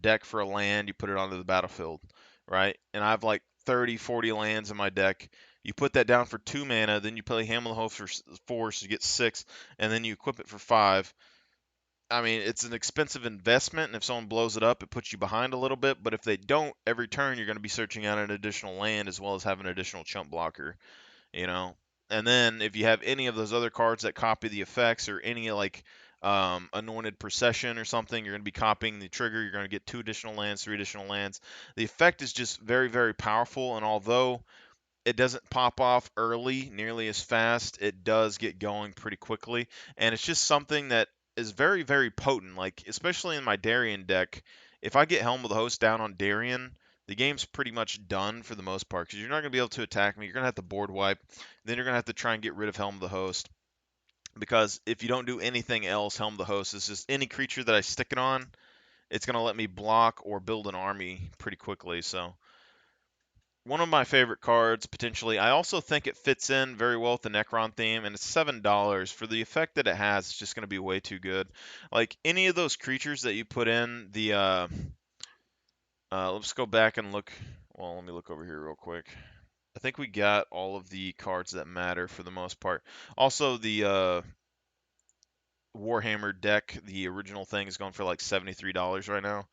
deck for a land, you put it onto the battlefield, right? And I have like 30, 40 lands in my deck. You put that down for 2 mana, then you play Helm of the Host for 4, so you get 6, and then you equip it for 5. I mean, it's an expensive investment, and if someone blows it up, it puts you behind a little bit. But if they don't, every turn you're going to be searching out an additional land as well as have an additional chump blocker, you know. And then if you have any of those other cards that copy the effects or any like anointed procession or something, you're going to be copying the trigger. You're going to get 2 additional lands, 3 additional lands. The effect is just very, very powerful. And although it doesn't pop off early nearly as fast, it does get going pretty quickly. And it's just something that is very, very potent. Like, especially in my Darien deck, if I get Helm of the Host down on Darien, the game's pretty much done for the most part because you're not going to be able to attack me. You're going to have to board wipe. Then you're going to have to try and get rid of Helm of the Host. Because if you don't do anything else, Helm of the Host is just any creature that I stick it on, it's going to let me block or build an army pretty quickly. So one of my favorite cards potentially. I also think it fits in very well with the Necron theme, and it's $7 for the effect that it has. It's just going to be way too good. Like any of those creatures that you put in the. Let's go back and look. Well, let me look over here real quick. I think we got all of the cards that matter for the most part. Also, the Warhammer deck, the original thing, is going for like $73 right now.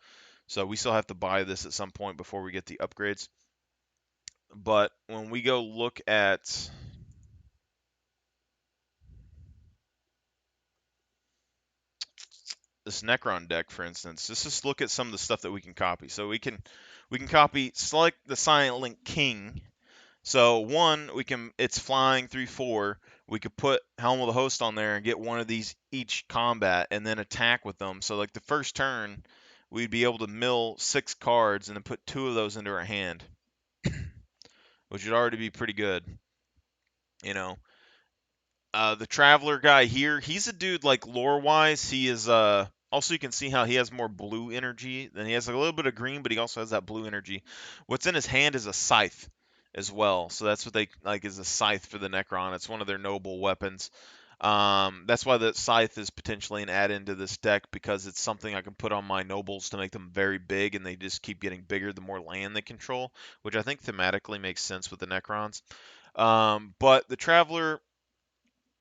So we still have to buy this at some point before we get the upgrades. But when we go look at this Necron deck, for instance, let's just look at some of the stuff that we can copy. So we can copy select the Silent Link King. So one, it's flying 3/4. We could put Helm of the Host on there and get one of these each combat and then attack with them. So like the first turn, we'd be able to mill 6 cards and then put 2 of those into our hand, which would already be pretty good, you know. The Traveler guy here, he's a dude like lore wise. He is also you can see how he has more blue energy. Then he has a little bit of green, but he also has that blue energy. What's in his hand is a scythe as well. So that's what they like is a scythe for the Necron. It's one of their noble weapons. That's why the scythe is potentially an add-in to this deck because it's something I can put on my nobles to make them very big, and they just keep getting bigger the more land they control, which I think thematically makes sense with the Necrons. But the Traveler,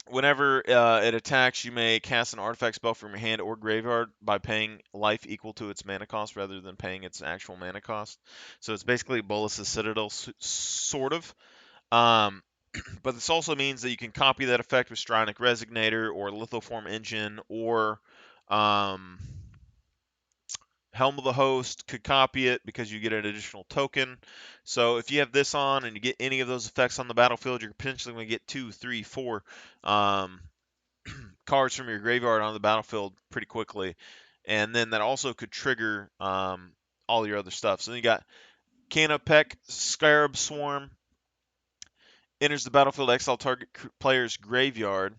whenever it attacks, you may cast an artifact spell from your hand or graveyard by paying life equal to its mana cost rather than paying its actual mana cost. So it's basically Bolas' Citadel, sort of. Um, but this also means that you can copy that effect with Strionic Resignator or Lithoform Engine or um, Helm of the Host could copy it because you get an additional token. So if you have this on and you get any of those effects on the battlefield, you're potentially going to get 2, 3, 4 um, cards from your graveyard on the battlefield pretty quickly. And then that also could trigger all your other stuff. So then you got Canopec, Scarab Swarm, enters the battlefield, exile target player's graveyard.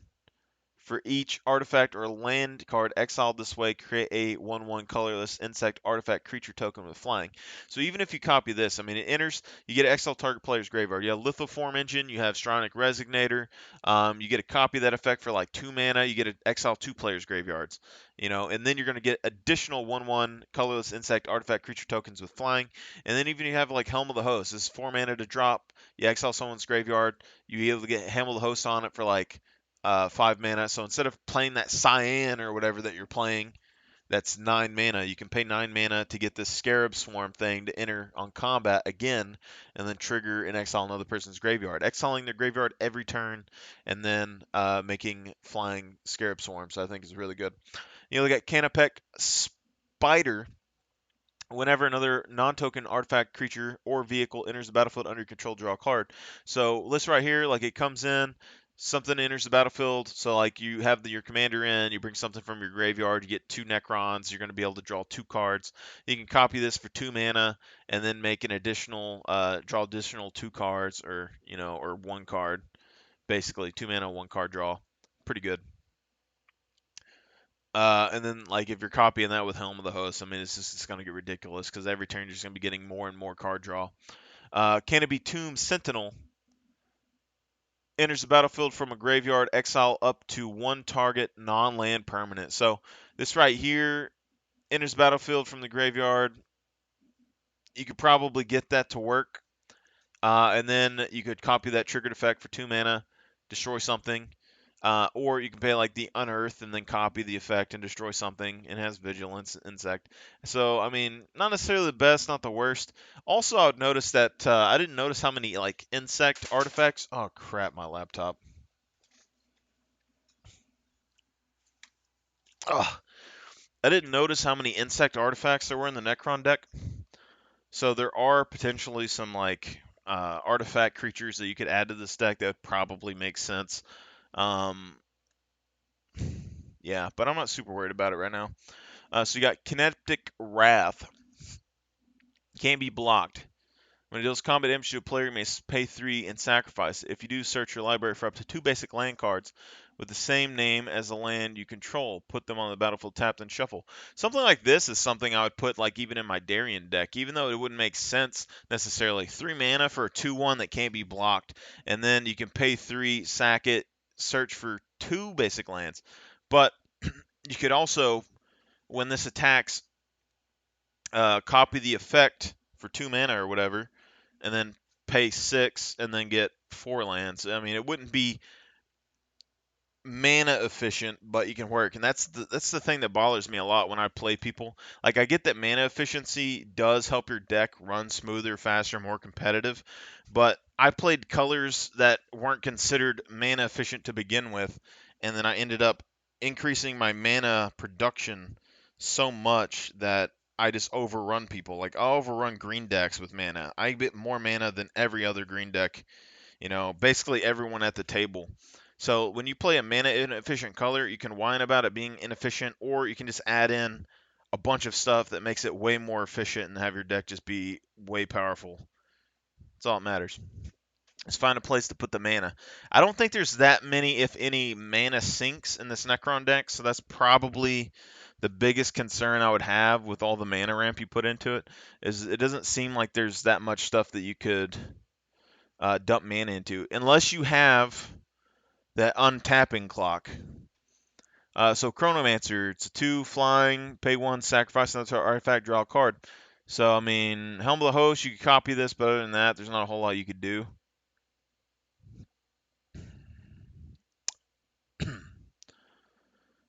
For each artifact or land card exiled this way, create a 1/1 colorless insect artifact creature token with flying. So even if you copy this, I mean, it enters, you get an exile target player's graveyard. You have Lithoform Engine, you have Strionic Resignator. You get a copy of that effect for like 2 mana. You get an exile 2 players' graveyards, and then you're going to get additional 1/1 colorless insect artifact creature tokens with flying. And then even you have like Helm of the Host. This is 4 mana to drop. You exile someone's graveyard. You be able to get Helm of the Host on it for like 5 mana. So instead of playing that Cyan or whatever that you're playing, that's 9 mana. You can pay 9 mana to get this Scarab Swarm thing to enter on combat again, and then trigger and exile another person's graveyard, exiling their graveyard every turn, and then making flying Scarab Swarms. I think is really good. You look at Canopec Spider. Whenever another non-token artifact, creature, or vehicle enters the battlefield under your control, draw a card. So this right here, like it comes in, something enters the battlefield. So like you have your commander in, you bring something from your graveyard, you get 2 Necrons. You're going to be able to draw 2 cards. You can copy this for 2 mana and then make an additional, draw additional 2 cards, or 1 card, basically 2 mana, 1 card draw. Pretty good. And then, like, if you're copying that with Helm of the Host, I mean, it's going to get ridiculous because every turn you're just going to be getting more and more card draw. Canopy Tomb Sentinel enters the battlefield from a graveyard, exile up to one target non-land permanent. So this right here enters the battlefield from the graveyard. You could probably get that to work. And then you could copy that triggered effect for 2 mana, destroy something. Or you can pay like the Unearth and then copy the effect and destroy something. It has Vigilance, Insect. So, I mean, not necessarily the best, not the worst. Also, I would notice that I didn't notice how many like Insect artifacts. Oh, crap, my laptop. Ugh. I didn't notice how many Insect artifacts there were in the Necron deck. So there are potentially some like artifact creatures that you could add to this deck that would probably make sense. Um, yeah, but I'm not super worried about it right now. So you got Kinetic Wrath. Can't be blocked. When it deals combat damage to a player, you may pay 3 and sacrifice. If you do, search your library for up to 2 basic land cards with the same name as the land you control. Put them on the battlefield tapped and shuffle. Something like this is something I would put like even in my Darien deck, even though it wouldn't make sense necessarily. 3 mana for a 2/1 that can't be blocked, and then you can pay 3, sack it, search for 2 basic lands. But you could also, when this attacks, copy the effect for 2 mana or whatever, and then pay 6 and then get 4 lands. I mean, it wouldn't be mana efficient, but you can work. And that's the thing that bothers me a lot when I play people. Like, I get that mana efficiency does help your deck run smoother, faster, more competitive, but I played colors that weren't considered mana efficient to begin with, and then I ended up increasing my mana production so much that I just overrun people. Like, I'll overrun green decks with mana. I get more mana than every other green deck, basically everyone at the table. So when you play a mana inefficient color, you can whine about it being inefficient, or you can just add in a bunch of stuff that makes it way more efficient and have your deck just be way powerful. That's all that matters. Just find a place to put the mana. I don't think there's that many, if any, mana sinks in this Necron deck, so that's probably the biggest concern I would have with all the mana ramp you put into it, is it doesn't seem like there's that much stuff that you could dump mana into, unless you have that untapping clock. So Chronomancer, it's a 2 flying, pay 1, sacrifice another artifact, draw a card. So, I mean, Helm of the Host, you could copy this, but other than that, there's not a whole lot you could do.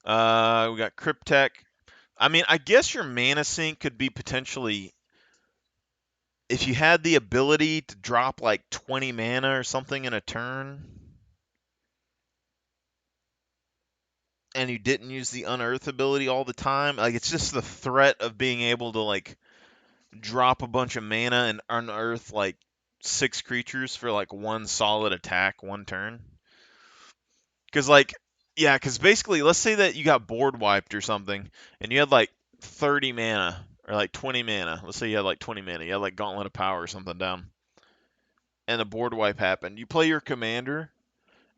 We got Cryptek. I mean, I guess your mana sink could be potentially, if you had the ability to drop like 20 mana or something in a turn, and you didn't use the Unearth ability all the time. Like, it's just the threat of being able to like drop a bunch of mana and unearth like 6 creatures for like one solid attack one turn. Because like, yeah, because basically, let's say that you got board wiped or something, and you had like 30 mana or like 20 mana. Let's say you had like 20 mana. You had like Gauntlet of Power or something down, and a board wipe happened. You play your commander,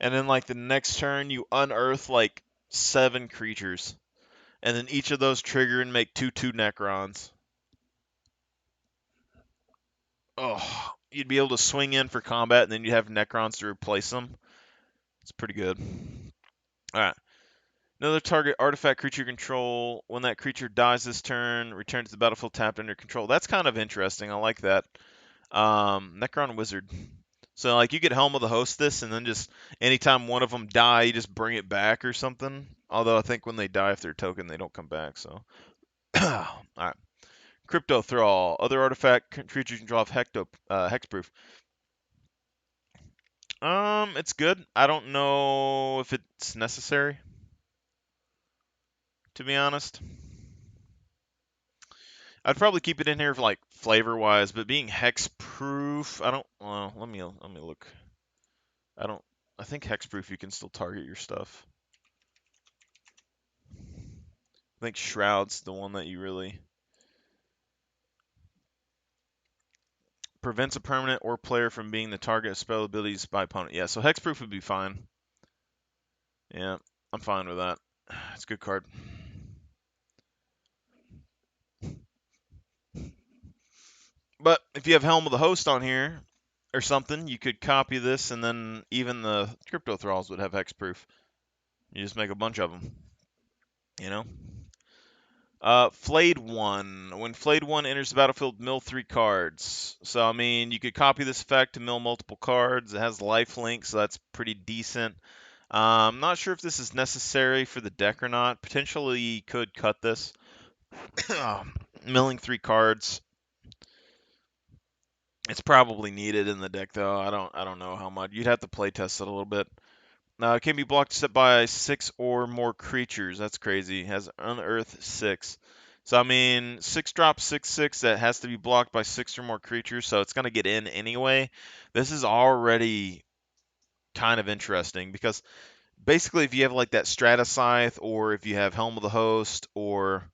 and then like the next turn you unearth like 7 creatures, and then each of those trigger and make 2/2 Necrons. Oh, you'd be able to swing in for combat, and then you'd have Necrons to replace them. It's pretty good. All right. Another target artifact creature control. When that creature dies this turn, return to the battlefield tapped under control. That's kind of interesting. I like that. Necron Wizard. So like you get Helm of the Host this, and then just anytime one of them die, you just bring it back or something. Although I think when they die, if they're token, they don't come back. So, all right. Crypto Thrall. Other artifact creatures can draw off hexproof. It's good. I don't know if it's necessary, to be honest. I'd probably keep it in here for like flavor wise, but being hexproof, I don't. Well, let me look. I don't. I think hexproof you can still target your stuff. I think shroud's the one that you really prevents a permanent or player from being the target of spell abilities by opponent. Yeah, so hexproof would be fine. Yeah, I'm fine with that. It's a good card. But if you have Helm of the Host on here or something, you could copy this, and then even the Crypto Thralls would have hexproof. You just make a bunch of them, you know? Flayed 1. When Flayed 1 enters the battlefield, mill 3 cards. So, I mean, you could copy this effect to mill multiple cards. It has lifelink, so that's pretty decent. I'm not sure if this is necessary for the deck or not. Potentially could cut this. Milling 3 cards. It's probably needed in the deck, though. I don't know how much. You'd have to play test it a little bit. It can be blocked except by 6 or more creatures. That's crazy. It has Unearth 6. So, I mean, 6 drop 6/6 that has to be blocked by 6 or more creatures, so it's going to get in anyway. This is already kind of interesting because basically if you have like that Strata Scythe or if you have Helm of the Host or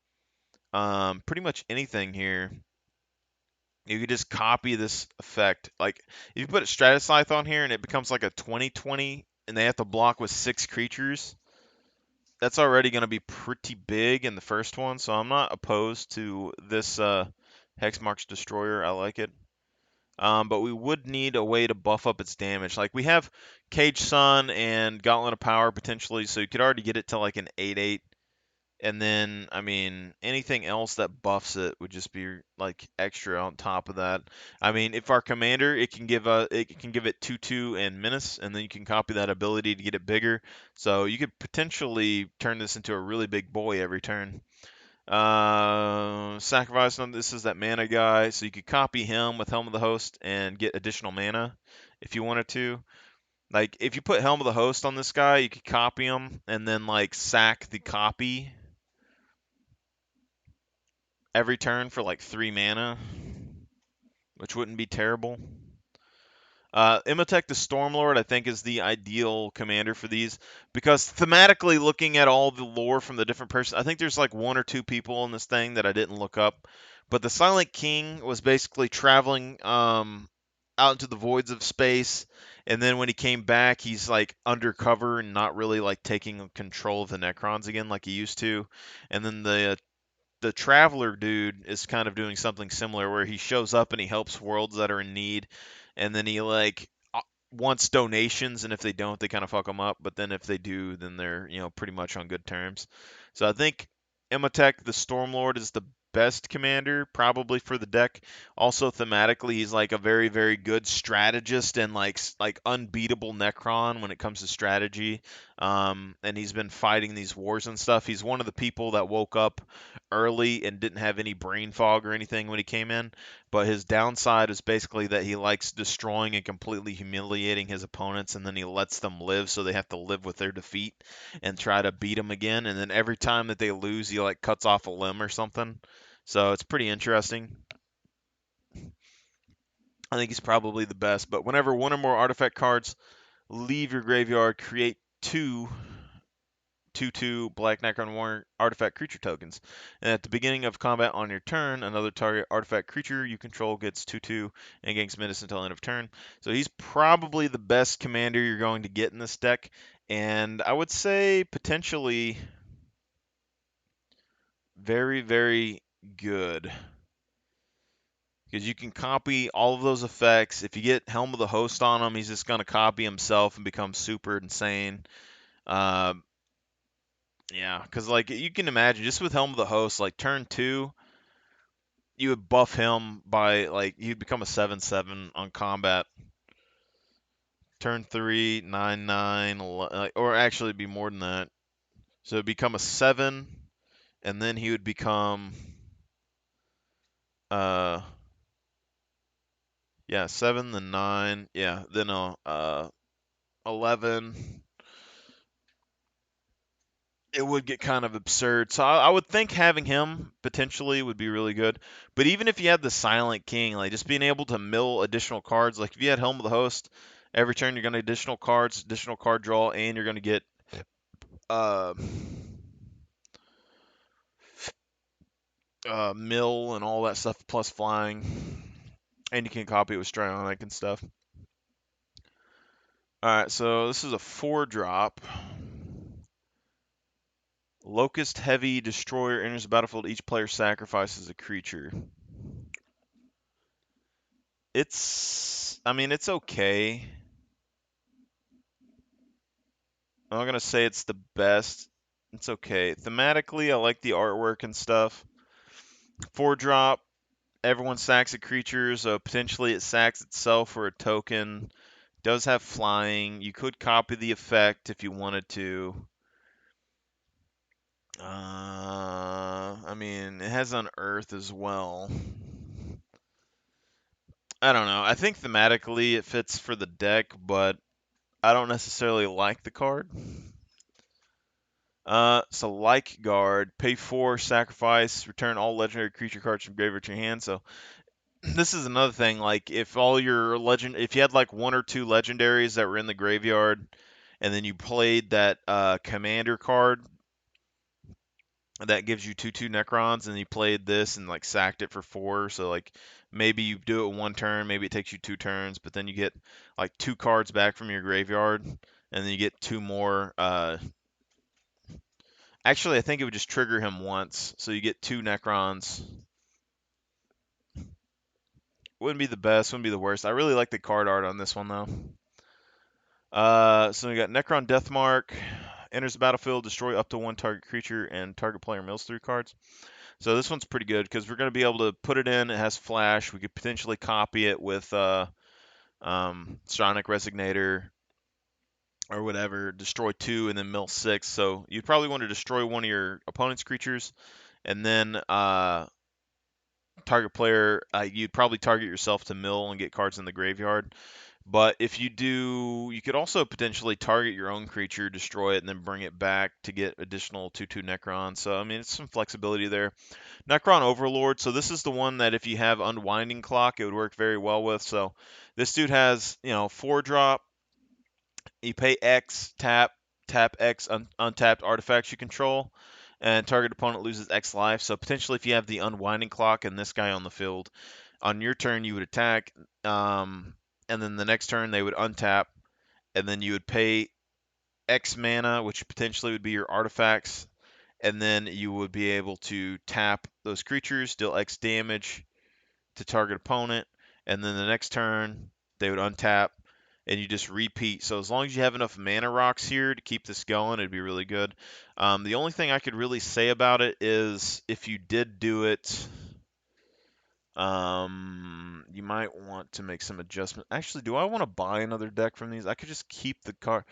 pretty much anything here, you could just copy this effect. Like, if you put a Strata Scythe on here and it becomes like a 20/20 and they have to block with 6 creatures, that's already going to be pretty big in the first one, so I'm not opposed to this Hexmark's Destroyer. I like it. But we would need a way to buff up its damage. Like, we have Cage Sun and Gauntlet of Power potentially, so you could already get it to like an 8/8. And then, I mean, anything else that buffs it would just be like extra on top of that. I mean, if our commander, it can give it 2/2 and menace, and then you can copy that ability to get it bigger. So you could potentially turn this into a really big boy every turn. Sacrifice on this is that mana guy, so you could copy him with Helm of the Host and get additional mana if you wanted to. Like, if you put Helm of the Host on this guy, you could copy him and then like sack the copy every turn for like 3 mana, which wouldn't be terrible. Imhotep the Stormlord, I think, is the ideal commander for these because thematically, looking at all the lore from the different persons, I think there's like 1 or 2 people in this thing that I didn't look up. But the Silent King was basically traveling out into the voids of space, and then when he came back, he's like undercover and not really like taking control of the Necrons again like he used to. And then the traveler dude is kind of doing something similar where he shows up and he helps worlds that are in need, and then he like wants donations, and if they don't, they kind of fuck them up, but then if they do, then they're, pretty much on good terms. So I think Imhotep the Stormlord is the best commander probably for the deck. Also thematically, he's like a very very good strategist and like unbeatable Necron when it comes to strategy. And he's been fighting these wars and stuff. He's one of the people that woke up early and didn't have any brain fog or anything when he came in, but his downside is basically that he likes destroying and completely humiliating his opponents, and then he lets them live so they have to live with their defeat and try to beat him again. And then every time that they lose, he like cuts off a limb or something. So it's pretty interesting. I think he's probably the best. But whenever 1 or more artifact cards leave your graveyard, create 2/2 Black Necron Warrior artifact creature tokens. And at the beginning of combat on your turn, another target artifact creature you control gets 2/2 and gains menace until end of turn. So he's probably the best commander you're going to get in this deck. And I would say potentially very, very good. Because you can copy all of those effects. If you get Helm of the Host on him, he's just going to copy himself and become super insane. Uh, Yeah, because like you can imagine, just with Helm of the Host, like turn 2, you would buff him by like he'd become a 7/7 on combat. Turn 3, 9/9, or actually it'd be more than that. So it'd become a 7, and then he would become uh yeah 7, then 9, yeah, then 11. It would get kind of absurd. So I would think having him potentially would be really good. But even if you had the Silent King, like just being able to mill additional cards, like if you had Helm of the Host, every turn you're going to additional cards, additional card draw, and you're going to get uh, mill and all that stuff plus flying, and you can copy it with Strionic and stuff. All right, so this is a 4-drop. Locust Heavy Destroyer enters the battlefield. Each player sacrifices a creature. I mean, it's okay. I'm not gonna say it's the best. It's okay. Thematically, I like the artwork and stuff. 4 drop, everyone sacks a creature, so potentially it sacks itself for a token. Does have flying. You could copy the effect if you wanted to. I mean, it has Unearth as well. I don't know. I think thematically it fits for the deck, but I don't necessarily like the card. So like guard, pay 4, sacrifice, return all legendary creature cards from graveyard to your hand. So this is another thing. Like if you had like 1 or 2 legendaries that were in the graveyard, and then you played that commander card that gives you 2/2 Necrons, and you played this and like sacked it for 4. So like maybe you do it 1 turn, maybe it takes you 2 turns, but then you get like 2 cards back from your graveyard, and then you get 2 more. Actually, I think it would just trigger him once, so you get 2 Necrons. Wouldn't be the best, wouldn't be the worst. I really like the card art on this one though. So we got Necron Deathmark. Enters the battlefield, destroy up to 1 target creature, and target player mills 3 cards. So this one's pretty good because we're going to be able to put it in. It has flash. We could potentially copy it with Sonic Resignator or whatever. Destroy 2 and then mill 6. So you'd probably want to destroy one of your opponent's creatures, and then target player. You'd probably target yourself to mill and get cards in the graveyard. But if you do, you could also potentially target your own creature, destroy it, and then bring it back to get additional 2/2 Necron. So, I mean, it's some flexibility there. Necron Overlord. So, this is the one that if you have Unwinding Clock, it would work very well with. So, this dude has, 4 drop. You pay X, tap X, untapped artifacts you control, and target opponent loses X life. So, potentially, if you have the Unwinding Clock and this guy on the field, on your turn, you would attack. And then the next turn, they would untap, and then you would pay X mana, which potentially would be your artifacts, and then you would be able to tap those creatures, deal X damage to target opponent, and then the next turn they would untap, and you just repeat. So as long as you have enough mana rocks here to keep this going, it'd be really good. The only thing I could really say about it is if you did do it. You might want to make some adjustment. Actually, do I want to buy another deck from these? I could just keep the card.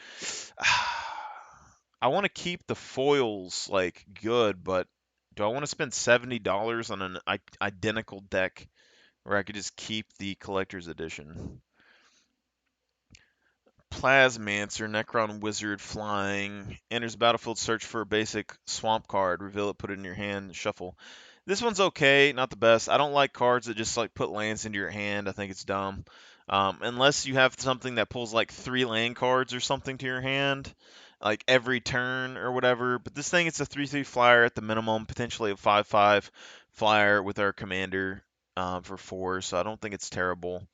I want to keep the foils like good, but do I want to spend $70 on an identical deck where I could just keep the collector's edition? Plasmancer, Necron Wizard, flying. Enters battlefield, search for a basic swamp card. Reveal it, put it in your hand, shuffle. This one's okay, not the best. I don't like cards that just like put lands into your hand. I think it's dumb. Unless you have something that pulls like 3 land cards or something to your hand, like every turn or whatever. But this thing, it's a 3/3 flyer at the minimum, potentially a 5/5 flyer with our commander for 4. So I don't think it's terrible.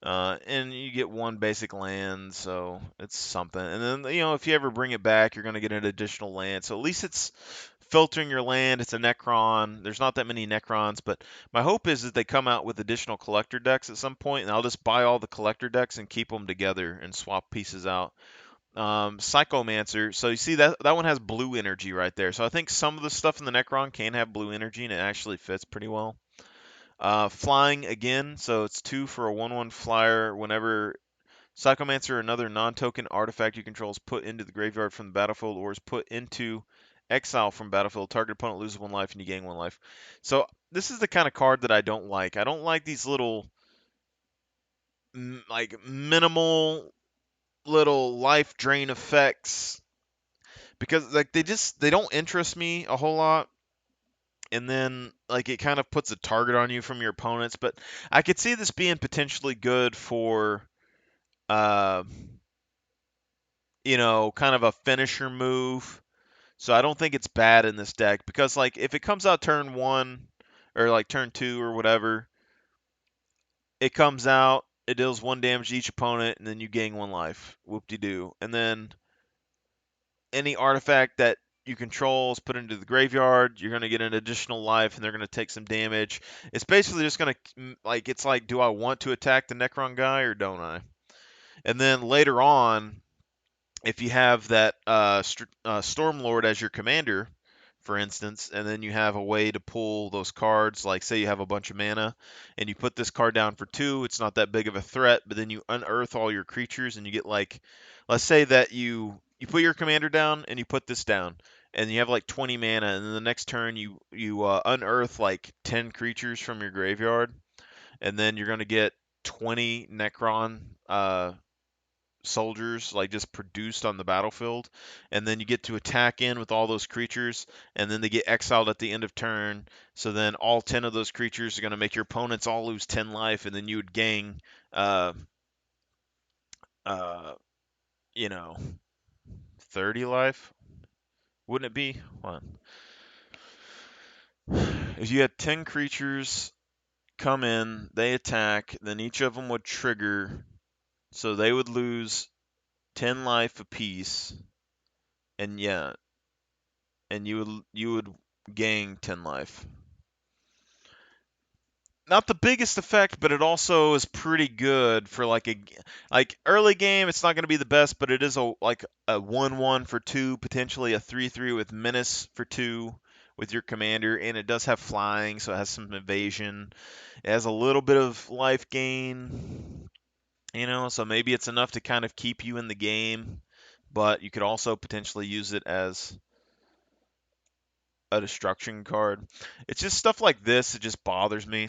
And you get 1 basic land, so it's something. And then, if you ever bring it back, you're going to get an additional land. So at least it's filtering your land. It's a Necron. There's not that many Necrons, but my hope is that they come out with additional collector decks at some point, and I'll just buy all the collector decks and keep them together and swap pieces out. Psychomancer. So you see that one has blue energy right there. So I think some of the stuff in the Necron can have blue energy, and it actually fits pretty well. Flying again, so it's 2 for a 1/1 flyer. Whenever Psychomancer or another non-token artifact you control is put into the graveyard from the battlefield or is put into exile from battlefield, target opponent loses 1 life and you gain 1 life. So this is the kind of card that I don't like. I don't like these little, like minimal little life drain effects because like they don't interest me a whole lot. And then like it kind of puts a target on you from your opponents. But I could see this being potentially good for, uh, kind of a finisher move. So I don't think it's bad in this deck because like if it comes out turn 1 or like turn 2 or whatever, it comes out, it deals 1 damage to each opponent, and then you gain 1 life. Whoop-de-doo. And then any artifact that you control is put into the graveyard, you're going to get an additional life, and they're going to take some damage. It's basically just going to, like, it's like, do I want to attack the Necron guy or don't I? And then later on, if you have that Stormlord as your commander, for instance, and then you have a way to pull those cards, like say you have a bunch of mana, and you put this card down for 2, it's not that big of a threat, but then you unearth all your creatures, and you get like, let's say that you put your commander down, and you put this down, and you have like 20 mana, and then the next turn you unearth like 10 creatures from your graveyard, and then you're going to get 20 Necron soldiers like just produced on the battlefield, and then you get to attack in with all those creatures, and then they get exiled at the end of turn, so then all 10 of those creatures are going to make your opponents all lose 10 life, and then you would gain uh uh you know 30 life, wouldn't it be? Hold on. If you had 10 creatures come in, they attack, then each of them would trigger, so they would lose 10 life apiece, and yeah, and you would gain 10 life. Not the biggest effect, but it also is pretty good for like early game. It's not going to be the best, but it is a 1/1 for 2, potentially a 3/3 with menace for 2 with your commander, and it does have flying, so it has some evasion. It has a little bit of life gain, so maybe it's enough to kind of keep you in the game, but you could also potentially use it as a destruction card. It's just stuff like this that just bothers me.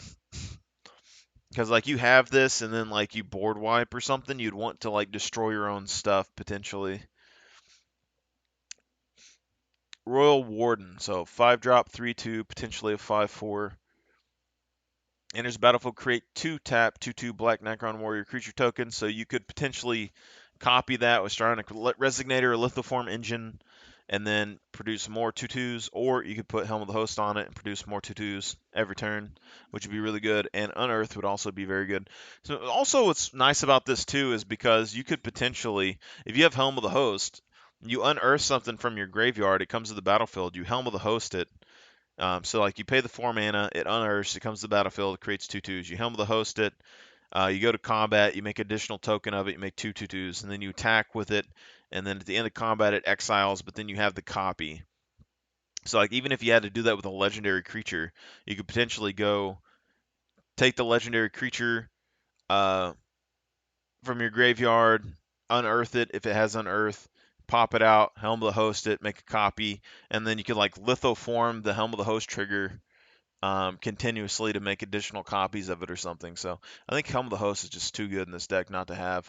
Because like you have this and then like you board wipe or something, you'd want to like destroy your own stuff potentially. Royal Warden, so 5-drop, 3/2, potentially a 5/4. Enters the battlefield, create 2-tap, 2/2 Black Necron Warrior creature token. So you could potentially copy that with Psionic Resignator or Lithoform Engine, and then produce more 2/2s, or you could put Helm of the Host on it and produce more 2/2s every turn, which would be really good. And Unearth would also be very good. So also what's nice about this too is because you could potentially, if you have Helm of the Host, you unearth something from your graveyard, it comes to the battlefield, you Helm of the Host it, so like you pay the 4 mana, it unearths, it comes to the battlefield, it creates 2/2s. You Helm of the Host it, you go to combat, you make additional token of it, you make 2/2s, and then you attack with it, and then at the end of combat it exiles, but then you have the copy. So like even if you had to do that with a legendary creature, you could potentially go take the legendary creature uh, from your graveyard, unearth it if it has unearth, pop it out, Helm of the Host it, make a copy, and then you could like lithoform the Helm of the Host trigger continuously to make additional copies of it or something. So I think Helm of the Host is just too good in this deck not to have.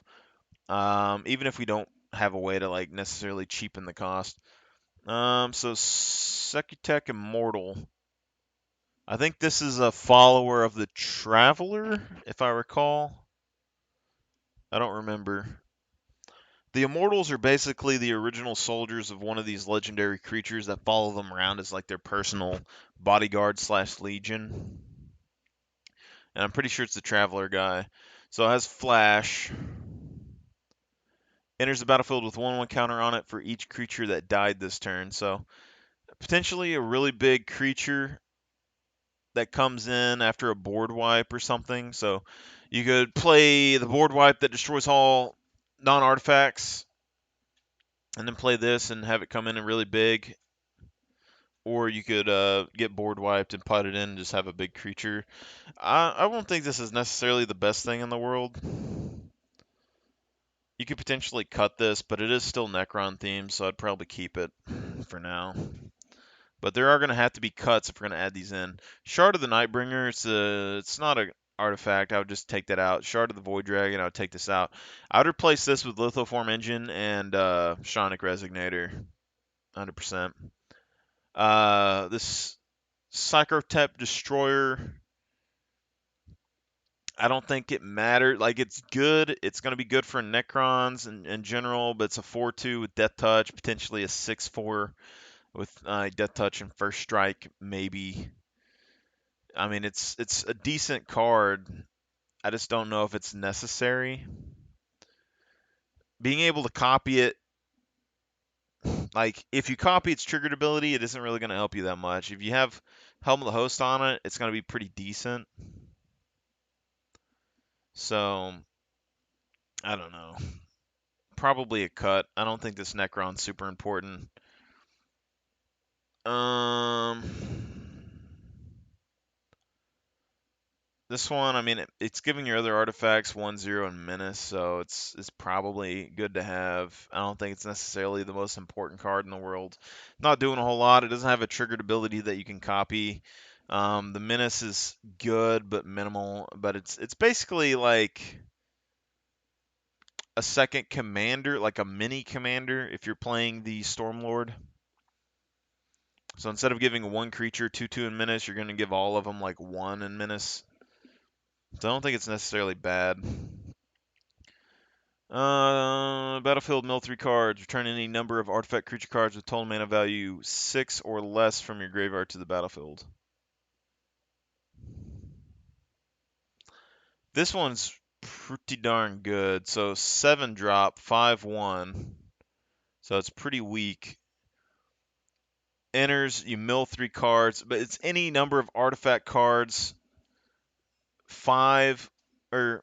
Even if we don't have a way to like necessarily cheapen the cost. So Sekutech Immortal. I think this is a follower of the Traveler, if I recall. I don't remember. The Immortals are basically the original soldiers of one of these legendary creatures that follow them around as like their personal bodyguard / legion. And I'm pretty sure it's the Traveler guy. So it has Flash. Enters the battlefield with 1/1 counter on it for each creature that died this turn. So potentially a really big creature that comes in after a board wipe or something. So you could play the board wipe that destroys all non-artifacts, and then play this and have it come in really big. Or you could get board wiped and put it in and just have a big creature. I won't think this is necessarily the best thing in the world. You could potentially cut this, but it is still Necron themed, so I'd probably keep it for now. But there are going to have to be cuts if we're going to add these in. Shard of the Nightbringer, it's not an artifact. I would just take that out. Shard of the Void Dragon, I would take this out. I would replace this with Lithoform Engine and Psionic Resignator, 100%. This Psychotep Destroyer, I don't think it matters. Like, it's good. It's going to be good for Necrons in general, but it's a 4/2 with Death Touch, potentially a 6/4 with Death Touch and First Strike, maybe. I mean, it's a decent card. I just don't know if it's necessary. Being able to copy it like if you copy its triggered ability, it isn't really going to help you that much. If you have Helm of the Host on it, it's going to be pretty decent. So I don't know. Probably a cut. I don't think this Necron's super important. Um, this one, I mean, it's giving your other artifacts 1-0 and menace, so it's probably good to have. I don't think it's necessarily the most important card in the world. Not doing a whole lot. It doesn't have a triggered ability that you can copy. The menace is good but minimal, but it's basically like a second commander, like a mini commander if you're playing the Stormlord. So instead of giving one creature 2/2 in menace, you're going to give all of them like 1 in menace. So I don't think it's necessarily bad. Battlefield mill 3 cards. Return any number of artifact creature cards with total mana value 6 or less from your graveyard to the battlefield. This one's pretty darn good. So 7 drop, 5/1. So it's pretty weak. Enters, you mill 3 cards, but it's any number of artifact cards 5 or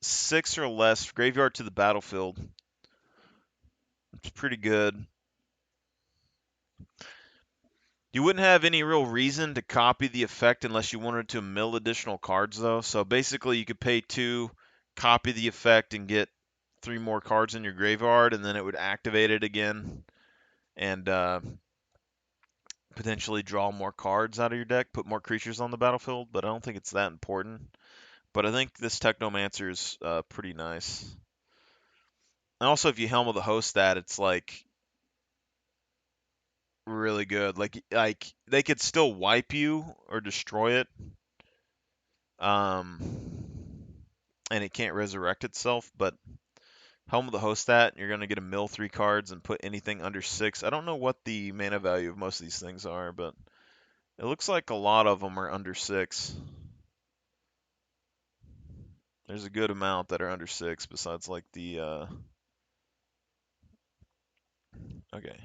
6 or less graveyard to the battlefield. It's pretty good. You wouldn't have any real reason to copy the effect unless you wanted to mill additional cards, though. So basically, you could pay 2, copy the effect, and get 3 more cards in your graveyard, and then it would activate it again and potentially draw more cards out of your deck, put more creatures on the battlefield. But I don't think it's that important. But I think this Technomancer is pretty nice. And also, if you Helm of the Host that, it's like really good. Like they could still wipe you or destroy it, um, and it can't resurrect itself. But Helm of the Host that you're gonna get a mill 3 cards and put anything under 6. I don't know what the mana value of most of these things are, but it looks like a lot of them are under 6. There's a good amount that are under 6, besides like the okay.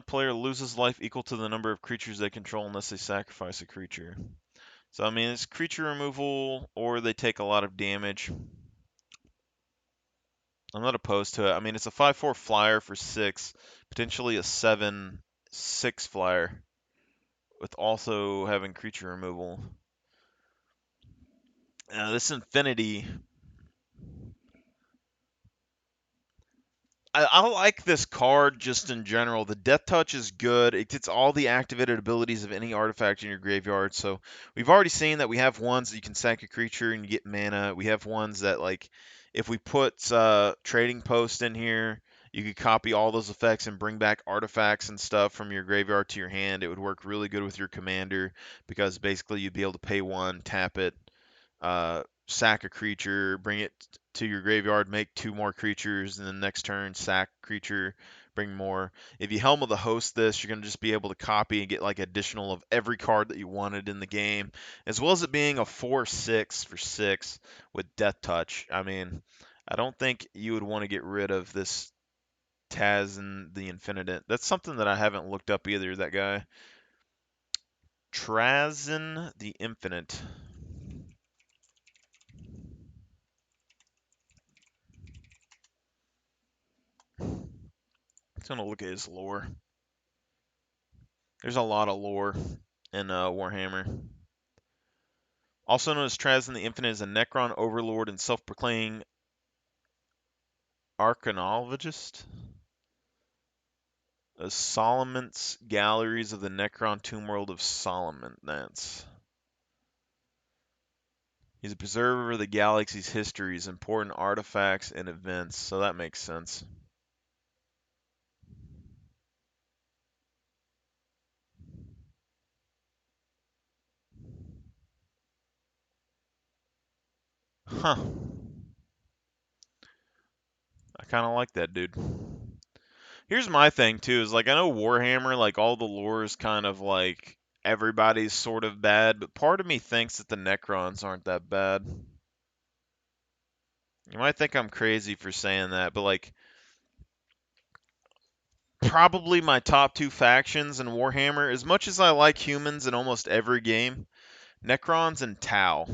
Player loses life equal to the number of creatures they control unless they sacrifice a creature. So, I mean, it's creature removal or they take a lot of damage. I'm not opposed to it. I mean, it's a 5/4 flyer for 6, potentially a 7/6 flyer with also having creature removal. This Infinity, I like this card just in general. The Death Touch is good. It gets all the activated abilities of any artifact in your graveyard. So we've already seen that we have ones that you can sack a creature and you get mana. We have ones that, like, if we put Trading Post in here, you could copy all those effects and bring back artifacts and stuff from your graveyard to your hand. It would work really good with your commander because basically you'd be able to pay 1, tap it, sack a creature, bring it to your graveyard, make 2 more creatures, and then next turn sack creature, bring more. If you Helm of the Host this, you're going to just be able to copy and get like additional of every card that you wanted in the game, as well as it being a 4/6 for 6 with Death Touch. I mean, I don't think you would want to get rid of this Taz and the Infinitant. That's something that I haven't looked up either, that guy. Trazin the Infinite. Just gonna look at his lore. There's a lot of lore in Warhammer. Also known as Trazin the Infinite, is a Necron overlord and self-proclaimed archaeologist. Solomon's Galleries of the Necron Tomb World of Solomon. He's a preserver of the galaxy's histories, important artifacts, and events. So that makes sense. Huh. I kind of like that, dude. Here's my thing too, is like I know Warhammer, like all the lore is kind of like everybody's sort of bad, but part of me thinks that the Necrons aren't that bad. You might think I'm crazy for saying that, but like Probably my top two factions in Warhammer. As much as I like humans in almost every game, Necrons and Tau.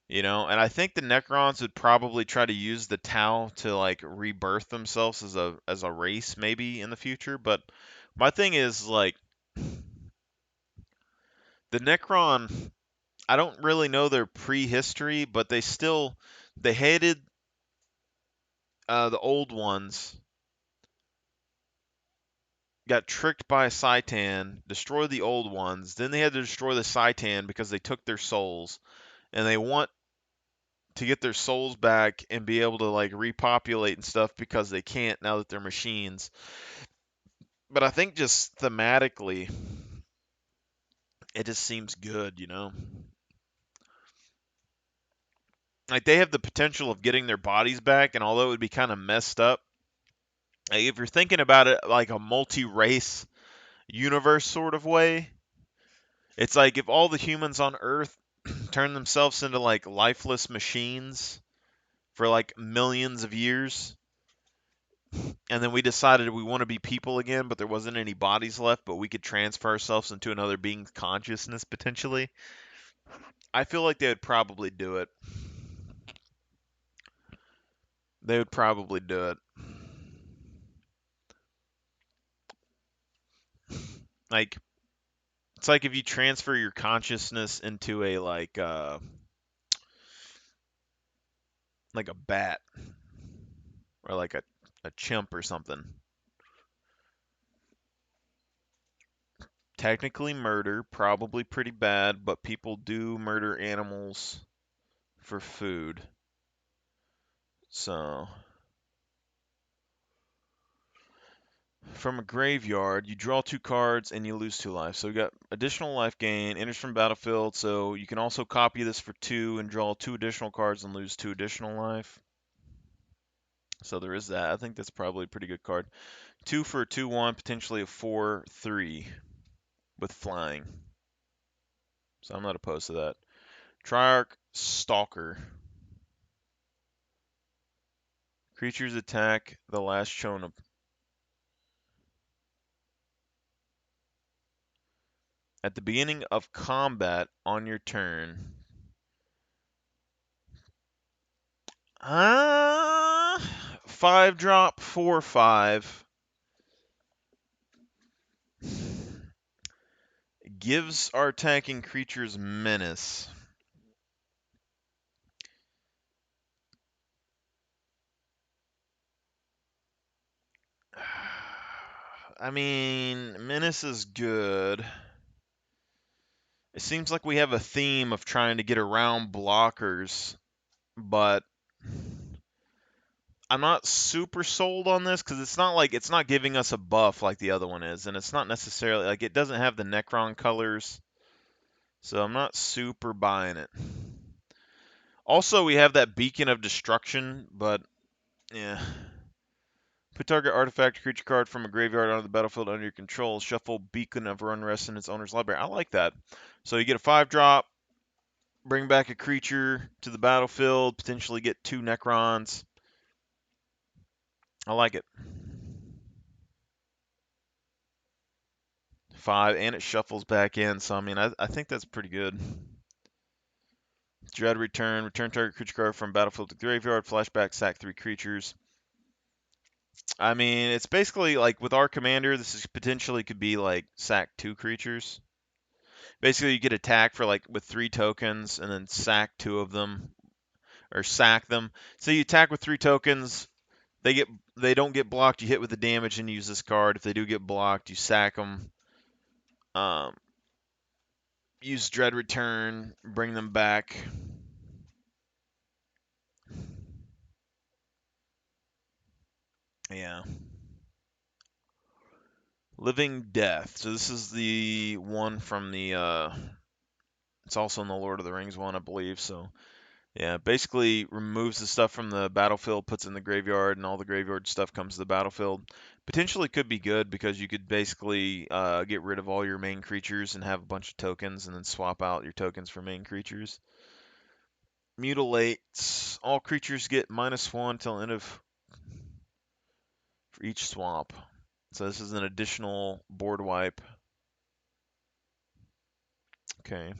And I think the Necrons would probably try to use the Tau to like rebirth themselves as a race maybe in the future. But my thing is like the Necron. I don't really know their prehistory, but they hated the old ones, got tricked by a Citan, destroyed the old ones. Then they had to destroy the Citan because they took their souls, and they want to get their souls back and be able to like repopulate and stuff because they can't now that they're machines. But I think just thematically, it just seems good. Like they have the potential of getting their bodies back, and although it would be kind of messed up, like, if you're thinking about it like a multi-race universe sort of way, it's like if all the humans on Earth turn themselves into like lifeless machines for like millions of years, and then we decided we want to be people again, but there wasn't any bodies left, but we could transfer ourselves into another being's consciousness potentially. I feel like they would probably do it. They would probably do it. Like it's like if you transfer your consciousness into a like a bat or like a chimp or something. Technically murder, probably pretty bad, but people do murder animals for food. So, from a graveyard, you draw two cards and you lose two life. So we got additional life gain, enters from battlefield. So you can also copy this for two and draw two additional cards and lose two additional life. So there is that. I think that's probably a pretty good card. Two for a 2/1, potentially a 4/3 with flying. So I'm not opposed to that. Triarch Stalker. Creatures attack the last shown at the beginning of combat on your turn. 5-drop, 4/5. Gives our attacking creatures menace. I mean, menace is good. It seems like we have a theme of trying to get around blockers, but I'm not super sold on this because it's not giving us a buff like the other one is, and it's not necessarily like it doesn't have the Necron colors, so I'm not super buying it. Also, we have that Beacon of Destruction, but yeah. Put target artifact or creature card from a graveyard onto the battlefield under your control. Shuffle Beacon of Unrest in its owner's library. I like that. So you get a 5-drop, bring back a creature to the battlefield, potentially get two Necrons. I like it. 5, and it shuffles back in, so I mean, I think that's pretty good. Dread Return. Return target creature card from battlefield to graveyard. Flashback, sack 3 creatures. I mean, it's basically like with our commander, this is potentially could be like sack 2 creatures. Basically, you get attack for like with 3 tokens and then sack 2 of them or sack them. So you attack with 3 tokens. They don't get blocked. You hit with the damage and use this card. If they do get blocked, you sack them. Um, use Dread Return, bring them back. Yeah. Living Death. So this is the one from the it's also in the Lord of the Rings one, I believe. So yeah, basically removes the stuff from the battlefield, puts it in the graveyard, and all the graveyard stuff comes to the battlefield. Potentially could be good because you could basically get rid of all your main creatures and have a bunch of tokens and then swap out your tokens for main creatures. Mutilates. All creatures get -1 till end of for each swamp. So this is an additional board wipe. Okay.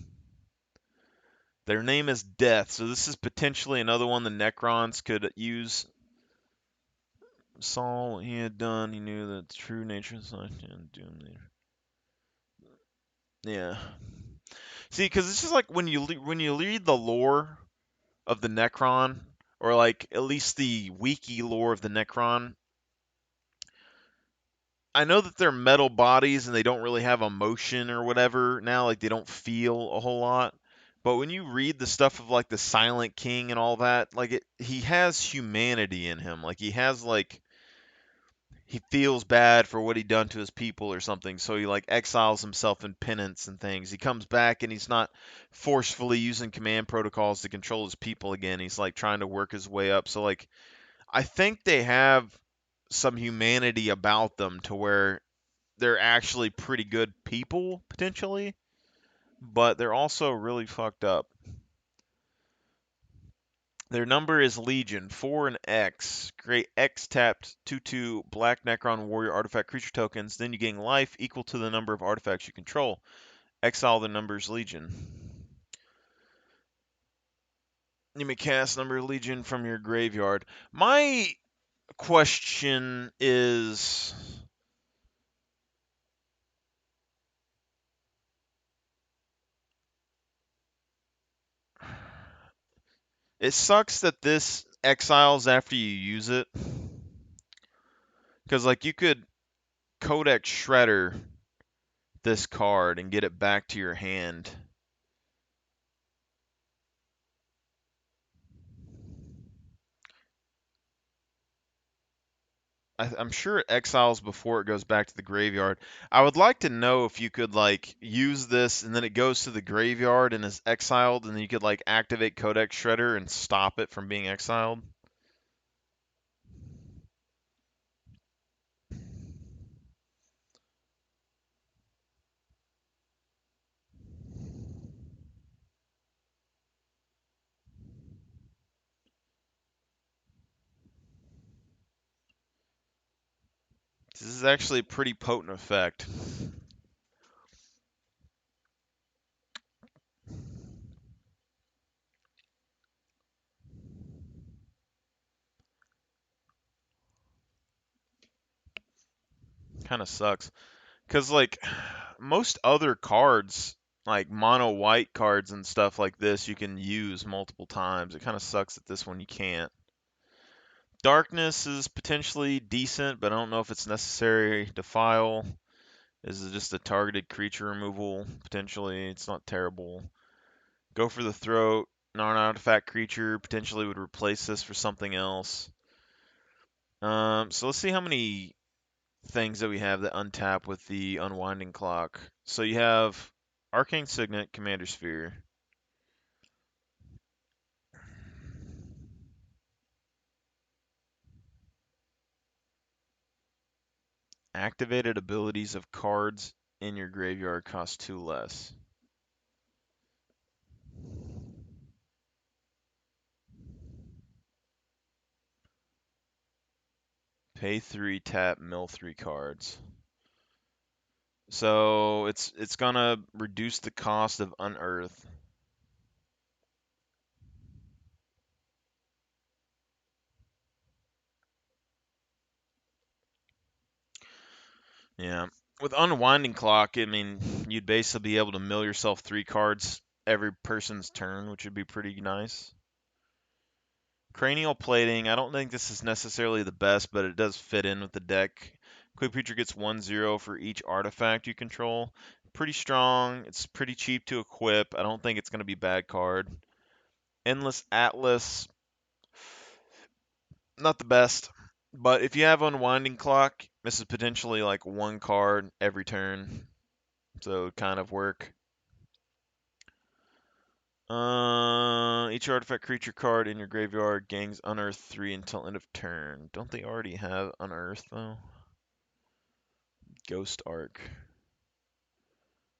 Their name is Death, so this is potentially another one the Necrons could use. Saul, what he had done, he knew that the true nature of the and doom. Yeah. See, because it's just like when you read the lore of the Necron, or like at least the wiki lore of the Necron, I know that they're metal bodies and they don't really have emotion or whatever now, like they don't feel a whole lot. But when you read the stuff of like the Silent King and all that, like he has humanity in him. Like he has like he feels bad for what he done to his people or something, so he like exiles himself in penance and things. He comes back and he's not forcefully using command protocols to control his people again. He's like trying to work his way up. So like I think they have some humanity about them to where they're actually pretty good people potentially, but they're also really fucked up. Their number is Legion, 4 and X. Create X tapped 2/2 Black Necron Warrior artifact creature tokens. Then you gain life equal to the number of artifacts you control. Exile the numbers Legion. You may cast number Legion from your graveyard. My question is, it sucks that this exiles after you use it. Because, like, you could Codex Shredder this card and get it back to your hand. I'm sure it exiles before it goes back to the graveyard. I would like to know if you could like use this and then it goes to the graveyard and is exiled, and then you could like activate Codex Shredder and stop it from being exiled. This is actually a pretty potent effect. Kind of sucks. Because, like, most other cards, like mono white cards and stuff like this, you can use multiple times. It kind of sucks that this one you can't. Darkness is potentially decent, but I don't know if it's necessary. Defile is just a targeted creature removal, potentially. It's not terrible. Go for the throat. Non-artifact creature potentially would replace this for something else. So let's see how many things that we have that untap with the Unwinding Clock. So you have Arcane Signet, Commander Sphere. Activated abilities of cards in your graveyard cost 2 less. Pay 3, tap, mill 3 cards. So it's gonna reduce the cost of Unearth. Yeah. With Unwinding Clock, I mean, you'd basically be able to mill yourself 3 cards every person's turn, which would be pretty nice. Cranial Plating, I don't think this is necessarily the best, but it does fit in with the deck. Quick Creature gets 1/0 for each artifact you control. Pretty strong. It's pretty cheap to equip. I don't think it's going to be a bad card. Endless Atlas, not the best. But if you have Unwinding Clock, this is potentially like 1 card every turn. So it would kind of work. Each artifact creature card in your graveyard gains Unearth 3 until end of turn. Don't they already have Unearth though? Ghost Arc.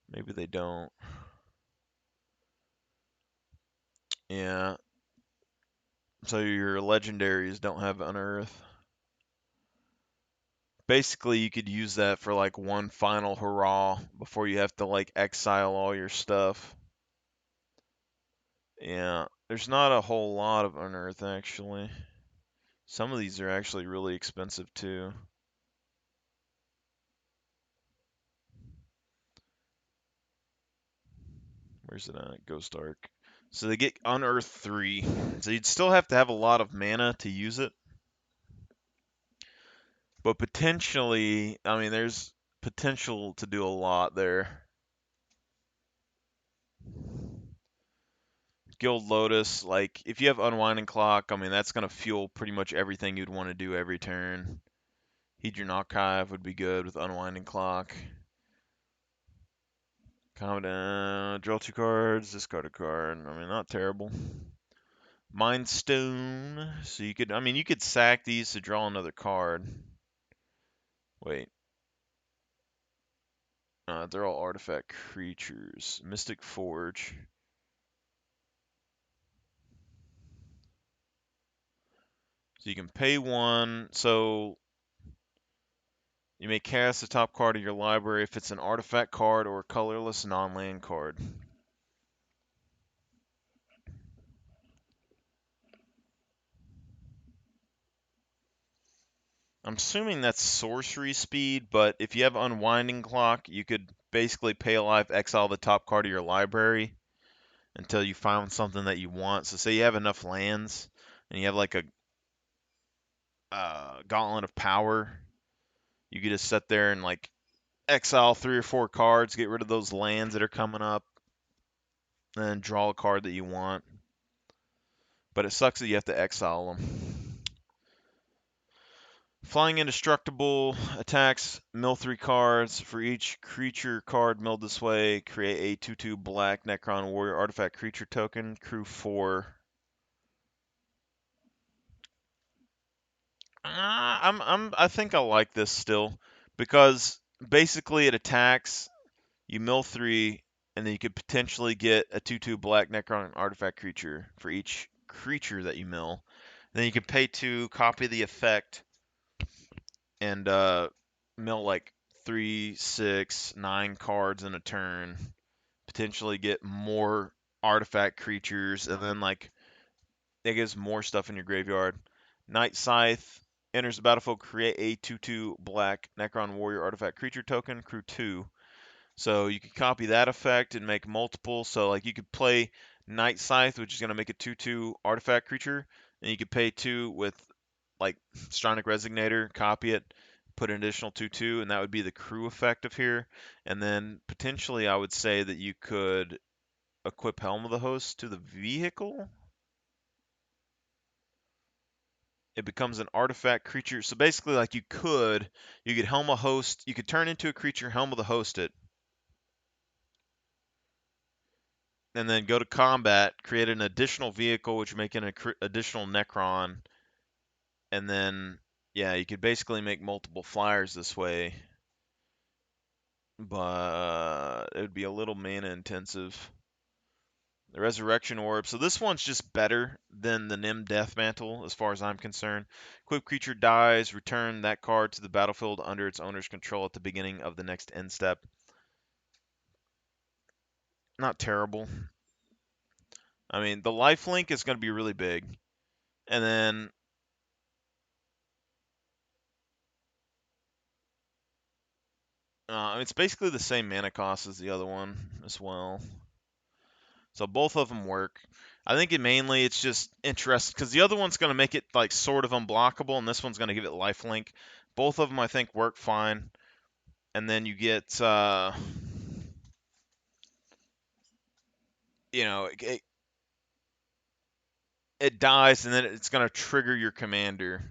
Maybe they don't. Yeah. So your legendaries don't have Unearth. Basically, you could use that for like one final hurrah before you have to like exile all your stuff. Yeah, there's not a whole lot of Unearth actually. Some of these are actually really expensive too. Where's it at? Ghost Arc. So they get Unearth 3. So you'd still have to have a lot of mana to use it. But potentially, I mean, there's potential to do a lot there. Guild Lotus, like, if you have Unwinding Clock, I mean, that's going to fuel pretty much everything you'd want to do every turn. Hedron Archive would be good with Unwinding Clock. Calm down, draw 2 cards, discard a card. I mean, not terrible. Mind Stone, so you could, I mean, you could sack these to draw another card. Wait. They're all artifact creatures. Mystic Forge. So you can pay 1. So you may cast the top card of your library if it's an artifact card or a colorless non-land card. I'm assuming that's sorcery speed, but if you have Unwinding Clock, you could basically pay a life, exile the top card of your library until you find something that you want. So say you have enough lands and you have like a Gauntlet of Power, you could just sit there and like exile 3 or 4 cards, get rid of those lands that are coming up, and then draw a card that you want. But it sucks that you have to exile them. Flying Indestructible attacks, mill 3 cards. For each creature card milled this way, create a 2/2 black Necron Warrior artifact creature token, crew 4. I think I like this still because basically it attacks, you mill 3, and then you could potentially get a 2/2 black Necron artifact creature for each creature that you mill. And then you can pay 2, copy the effect, and mill like 3, 6, 9 cards in a turn. Potentially get more artifact creatures, and then like it gives more stuff in your graveyard. Night Scythe enters the battlefield, create a 2/2 black Necron Warrior artifact creature token, crew 2. So you could copy that effect and make multiple. So like you could play Night Scythe, which is going to make a 2/2 artifact creature, and you could pay 2 with like Stronic Resignator, copy it, put an additional 2/2, and that would be the crew effect of here. And then potentially I would say that you could equip Helm of the Host to the vehicle. It becomes an artifact creature. So basically, like you could Helm a Host, you could turn into a creature, Helm of the Host it, and then go to combat, create an additional vehicle, which make an additional Necron, and then yeah, you could basically make multiple flyers this way, but it would be a little mana intensive. The Resurrection Orb. So this one's just better than the Nim Death Mantle, as far as I'm concerned. Equipped creature dies, return that card to the battlefield under its owner's control at the beginning of the next end step. Not terrible. I mean, the lifelink is going to be really big. And then it's basically the same mana cost as the other one as well. So both of them work. I think mainly it's just interesting because the other one's going to make it like sort of unblockable, and this one's going to give it lifelink. Both of them I think work fine. And then you get, you know, it dies, and then it's going to trigger your commander.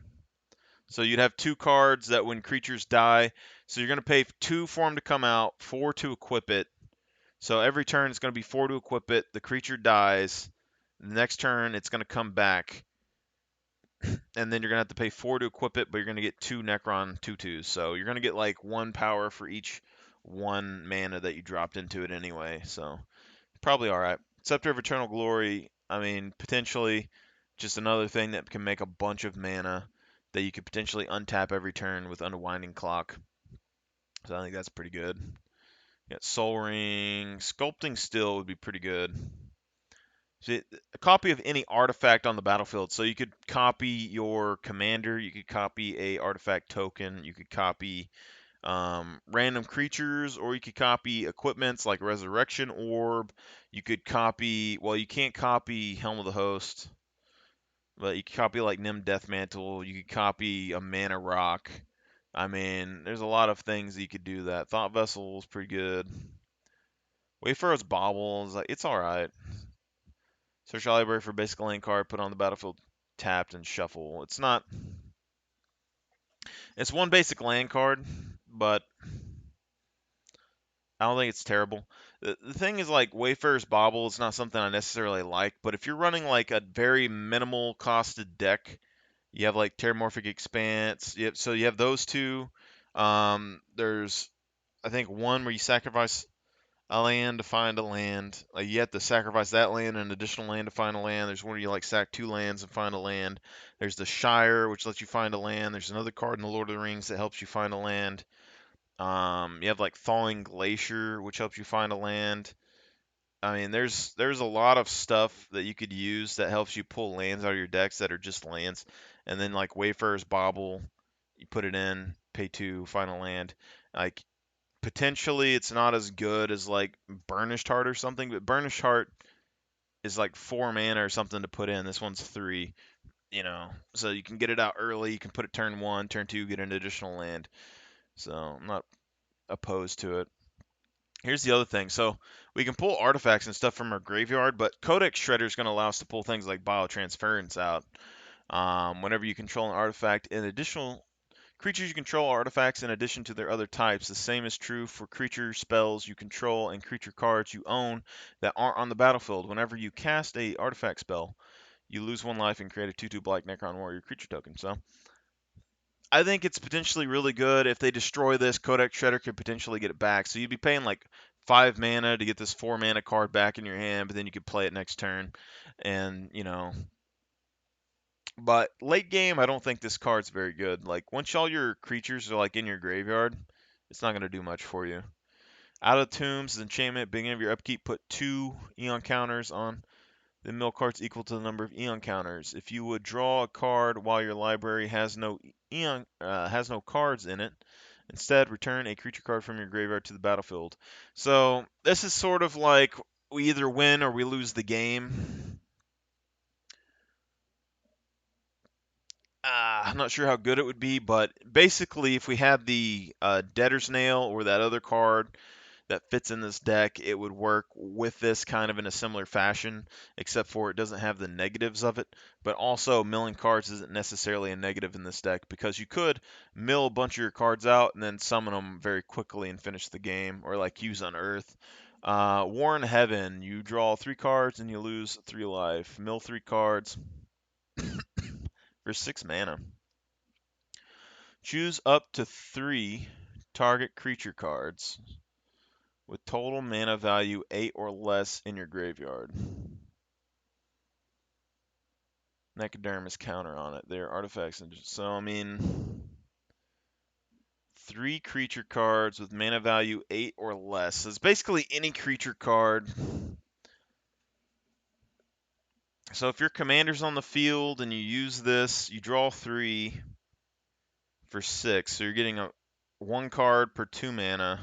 So you'd have 2 cards that when creatures die, so you're going to pay 2 for them to come out, 4 to equip it. So every turn it's going to be 4 to equip it. The creature dies. The next turn it's going to come back, and then you're going to have to pay 4 to equip it, but you're going to get 2 Necron 2/2s. So you're going to get like 1 power for each 1 mana that you dropped into it anyway. So probably all right. Scepter of Eternal Glory, I mean, potentially just another thing that can make a bunch of mana. that you could potentially untap every turn with Unwinding Clock. So I think that's pretty good. Yeah, Soul Ring, Sculpting Steel would be pretty good. So a copy of any artifact on the battlefield. So you could copy your commander, you could copy a artifact token, you could copy random creatures, or you could copy equipments like Resurrection Orb. You could copy, well, you can't copy Helm of the Host, but you could copy like Nim Death Mantle. You could copy a Mana Rock. I mean, there's a lot of things that you could do that. Thought Vessel is pretty good. Wayfarer's Bauble is like, it's alright. Search your library for basic lane card, put on the battlefield, tapped, and shuffle. It's not. It's one basic land card, but I don't think it's terrible. The thing is, like, Wayfarer's Bauble is not something I necessarily like, but if you're running like a very minimal costed deck, you have like Terramorphic Expanse. So you have those two. There's, I think, one where you sacrifice a land to find a land. Like you have to sacrifice that land and an additional land to find a land. There's one where you like sack 2 lands and find a land. There's the Shire, which lets you find a land. There's another card in the Lord of the Rings that helps you find a land. You have like Thawing Glacier, which helps you find a land. I mean, there's a lot of stuff that you could use that helps you pull lands out of your decks that are just lands. And then like Wayfarer's Bauble, you put it in, pay 2, find a land. Like potentially it's not as good as like Burnished Heart or something, but Burnished Heart is like 4 mana or something to put in. This one's 3, so you can get it out early. You can put it turn 1, turn 2, get an additional land. So I'm not opposed to it. Here's the other thing. So we can pull artifacts and stuff from our graveyard, but Codex Shredder is going to allow us to pull things like Biotransference out. Whenever you control an artifact, in additional creatures you control are artifacts in addition to their other types. The same is true for creature spells you control and creature cards you own that aren't on the battlefield. Whenever you cast a artifact spell, you lose 1 life and create a 2/2 black Necron Warrior creature token. So I think it's potentially really good. If they destroy this, Codex Shredder could potentially get it back. So you'd be paying like 5 mana to get this 4 mana card back in your hand, but then you could play it next turn. And, but late game, I don't think this card's very good. Like, once all your creatures are like in your graveyard, it's not going to do much for you. Out of Tombs, enchantment, beginning of your upkeep, put 2 Eon counters on the mill cards equal to the number of Eon counters. If you would draw a card while your library has no cards in it, instead return a creature card from your graveyard to the battlefield. So this is sort of like we either win or we lose the game. I'm not sure how good it would be, but basically, if we had the Debtor's Nail or that other card that fits in this deck, it would work with this kind of in a similar fashion, except for it doesn't have the negatives of it. But also, milling cards isn't necessarily a negative in this deck because you could mill a bunch of your cards out and then summon them very quickly and finish the game, or like use Unearth. War in Heaven, you draw 3 cards and you lose 3 life. Mill 3 cards for 6 mana. Choose up to 3 target creature cards with total mana value 8 or less in your graveyard. Necodermis counter on it. They're artifacts. So, I mean, 3 creature cards with mana value 8 or less. So it's basically any creature card. So if your commander's on the field and you use this, you draw 3 for 6. So you're getting 1 card per 2 mana.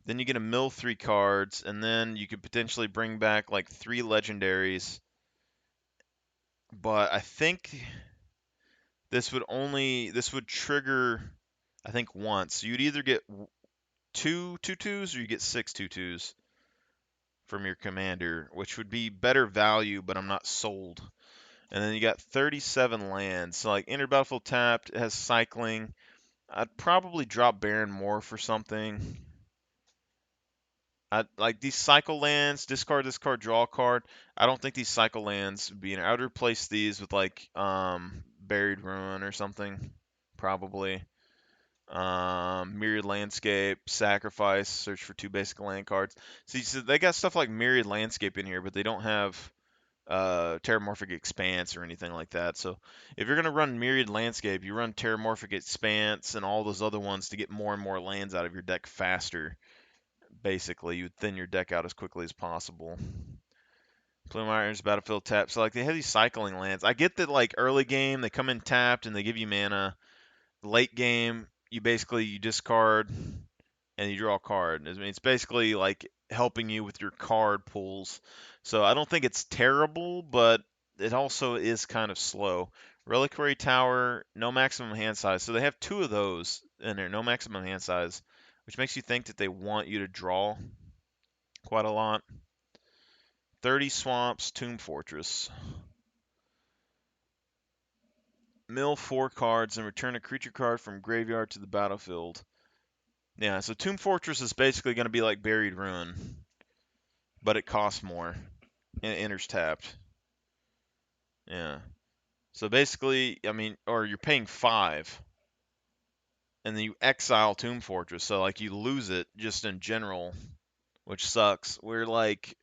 Then you get to mill 3 cards, and then you could potentially bring back like 3 legendaries. But I think this would trigger, I think, once. You'd either get 2/2/2s or you get 6/2/2s from your commander, which would be better value, but I'm not sold. And then you got 37 lands. So like enter battlefield tapped, it has cycling. I'd probably drop Baron more for something. Like these cycle lands, discard this card, draw a card. I don't think these cycle lands would be. I would replace these with like Buried Ruin or something, probably. Myriad Landscape, Sacrifice, search for 2 basic land cards. See, so they got stuff like Myriad Landscape in here, but they don't have Terramorphic Expanse or anything like that. So if you're going to run Myriad Landscape, you run Terramorphic Expanse and all those other ones to get more and more lands out of your deck faster. Basically, you thin your deck out as quickly as possible. Plume Iron's Battlefield tap. So like they have these cycling lands. I get that like early game they come in tapped and they give you mana. Late game you discard and you draw a card. I mean, it's basically like helping you with your card pulls. So I don't think it's terrible, but it also is kind of slow. Reliquary Tower, no maximum hand size. So they have two of those in there, no maximum hand size, which makes you think that they want you to draw quite a lot. 30 Swamps, Tomb Fortress. Mill 4 cards and return a creature card from graveyard to the battlefield. Yeah, so Tomb Fortress is basically going to be like Buried Ruin, but it costs more and it enters tapped. Yeah. So basically, I mean, or you're paying 5, and then you exile Tomb Fortress, so like you lose it just in general, which sucks. Where like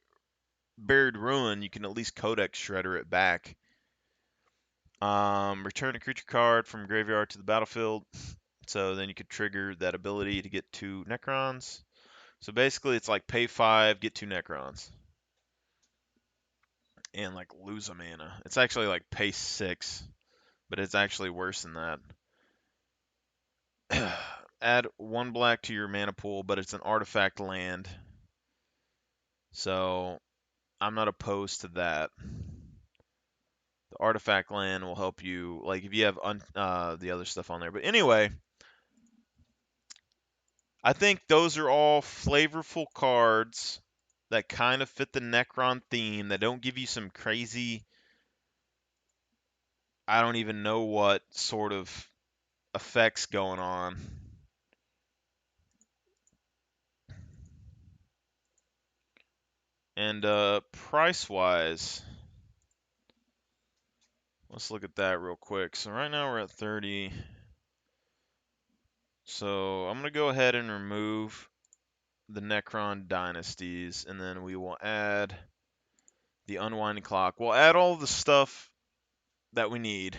Buried Ruin, you can at least Codex Shredder it back. Return a creature card from graveyard to the battlefield. So then you could trigger that ability to get 2 Necrons. So basically, it's like pay 5, get 2 Necrons, and like lose a mana. It's actually like pay 6, but it's actually worse than that. Add 1 black to your mana pool, but it's an artifact land. So I'm not opposed to that. The artifact land will help you, like if you have the other stuff on there. But anyway, I think those are all flavorful cards that kind of fit the Necron theme, that don't give you some crazy, I don't even know what sort of effects going on. And price-wise, let's look at that real quick. So right now we're at 30. So I'm going to go ahead and remove the Necron Dynasties, and then we will add the Unwinding Clock. We'll add all the stuff that we need,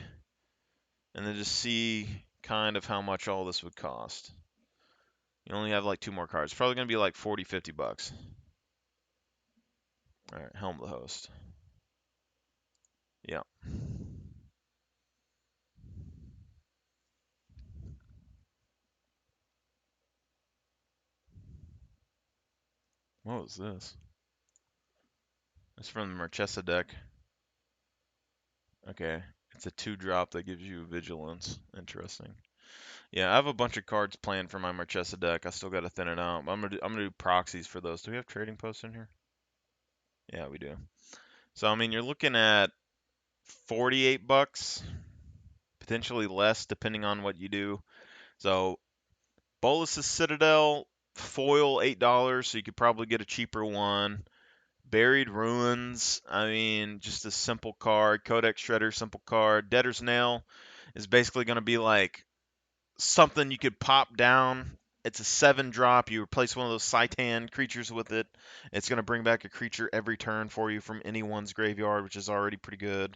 and then just see kind of how much all this would cost. You only have like 2 more cards. Probably going to be like 40, 50 bucks. All right, Helm the Host. Yeah. What was this? It's from the Marchesa deck. Okay. It's a 2-drop that gives you Vigilance. Interesting. Yeah, I have a bunch of cards planned for my Marchesa deck. I still got to thin it out. I'm gonna do proxies for those. Do we have trading posts in here? Yeah, we do. So I mean, you're looking at 48 bucks, potentially less depending on what you do. So Bolus's Citadel foil $8, so you could probably get a cheaper one. Buried Ruins, I mean, just a simple card. Codex Shredder, simple card. Debtor's Nail is basically going to be like something you could pop down. It's a 7-drop. You replace one of those Citan creatures with it. It's going to bring back a creature every turn for you from anyone's graveyard, which is already pretty good.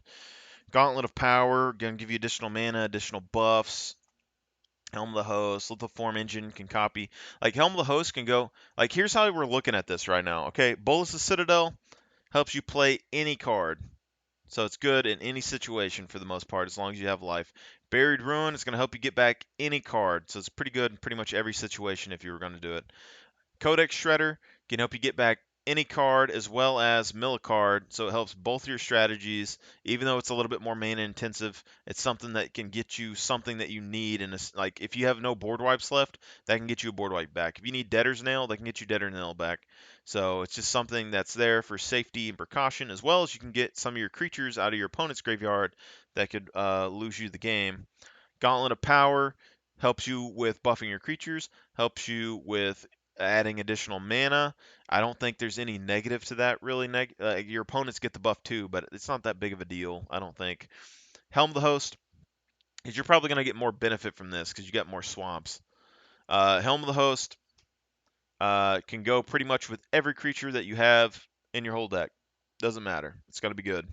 Gauntlet of Power, going to give you additional mana, additional buffs. Helm of the Host, Lithoform Engine can copy. Like, Helm of the Host can go. Like, here's how we're looking at this right now. Okay, Bolus's Citadel helps you play any card. So it's good in any situation for the most part, as long as you have life. Buried Ruin is going to help you get back any card. So it's pretty good in pretty much every situation if you were going to do it. Codex Shredder can help you get back any card as well as mill a card, so it helps both your strategies. Even though it's a little bit more mana intensive, it's something that can get you something that you need. And like if you have no board wipes left, that can get you a board wipe back. If you need Debtor's Nail, that can get you Debtor's Nail back. So it's just something that's there for safety and precaution, as well as you can get some of your creatures out of your opponent's graveyard that could lose you the game. Gauntlet of Power helps you with buffing your creatures, helps you with adding additional mana. I don't think there's any negative to that, really. Your opponents get the buff too, but it's not that big of a deal, I don't think. Helm the Host, because you're probably going to get more benefit from this because you got more swamps. Helm of the Host can go pretty much with every creature that you have in your whole deck. Doesn't matter. It's going to be good.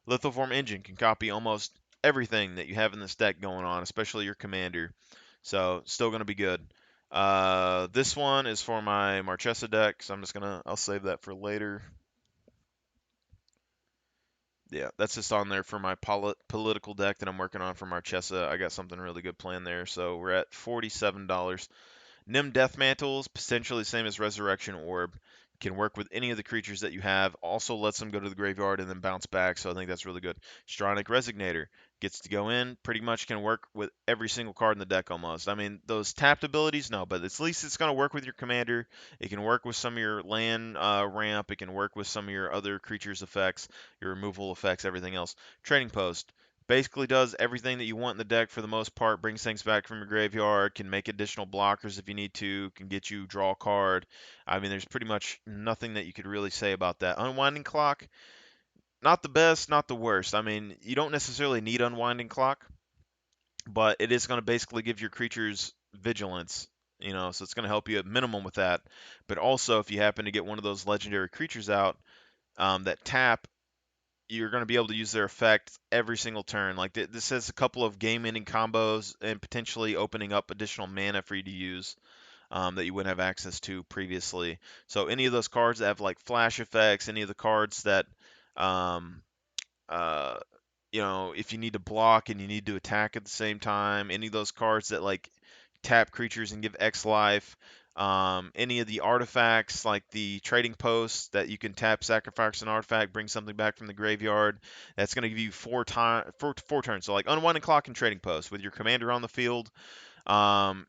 Lithoform Engine can copy almost everything that you have in this deck going on, especially your commander. So still going to be good. This one is for my Marchesa deck, so I'll save that for later. Yeah, that's just on there for my political deck that I'm working on for Marchesa. I got something really good planned there. So we're at $47. Nim Death Mantles, potentially same as Resurrection Orb, can work with any of the creatures that you have. Also lets them go to the graveyard and then bounce back, so I think that's really good. Stronic Resignator gets to go in, pretty much can work with every single card in the deck almost. I mean, those tapped abilities, no, but at least it's going to work with your commander. It can work with some of your land ramp. It can work with some of your other creatures' effects, your removal effects, everything else. Trading Post basically does everything that you want in the deck for the most part. Brings things back from your graveyard, can make additional blockers if you need to, can get you draw a card. I mean, there's pretty much nothing that you could really say about that. Unwinding Clock, not the best, not the worst. I mean, you don't necessarily need Unwinding Clock, but it is going to basically give your creatures vigilance. So it's going to help you at minimum with that. But also, if you happen to get one of those legendary creatures out that tap, you're going to be able to use their effect every single turn. Like this has a couple of game-ending combos and potentially opening up additional mana for you to use that you wouldn't have access to previously. So any of those cards that have like flash effects, any of the cards that um, uh, if you need to block and you need to attack at the same time, any of those cards that like tap creatures and give X life, any of the artifacts like the trading posts that you can tap, sacrifice an artifact, bring something back from the graveyard. That's going to give you four turns. So like unwinding clock and trading post with your commander on the field. Um,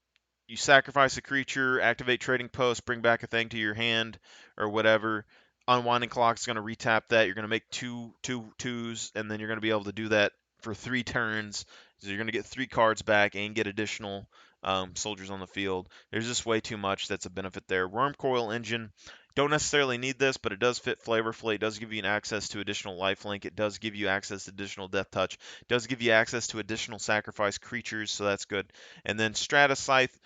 you sacrifice a creature, activate trading post, bring back a thing to your hand or whatever. Unwinding clock is going to retap that. You're going to make two twos, and then you're going to be able to do that for 3 turns. So you're going to get 3 cards back and get additional soldiers on the field. There's just way too much that's a benefit there. Worm Coil Engine. Don't necessarily need this, but it does fit flavorfully. It does give you an access to additional lifelink. It does give you access to additional death touch. It does give you access to additional sacrifice creatures, so that's good. And then Strata Scythe,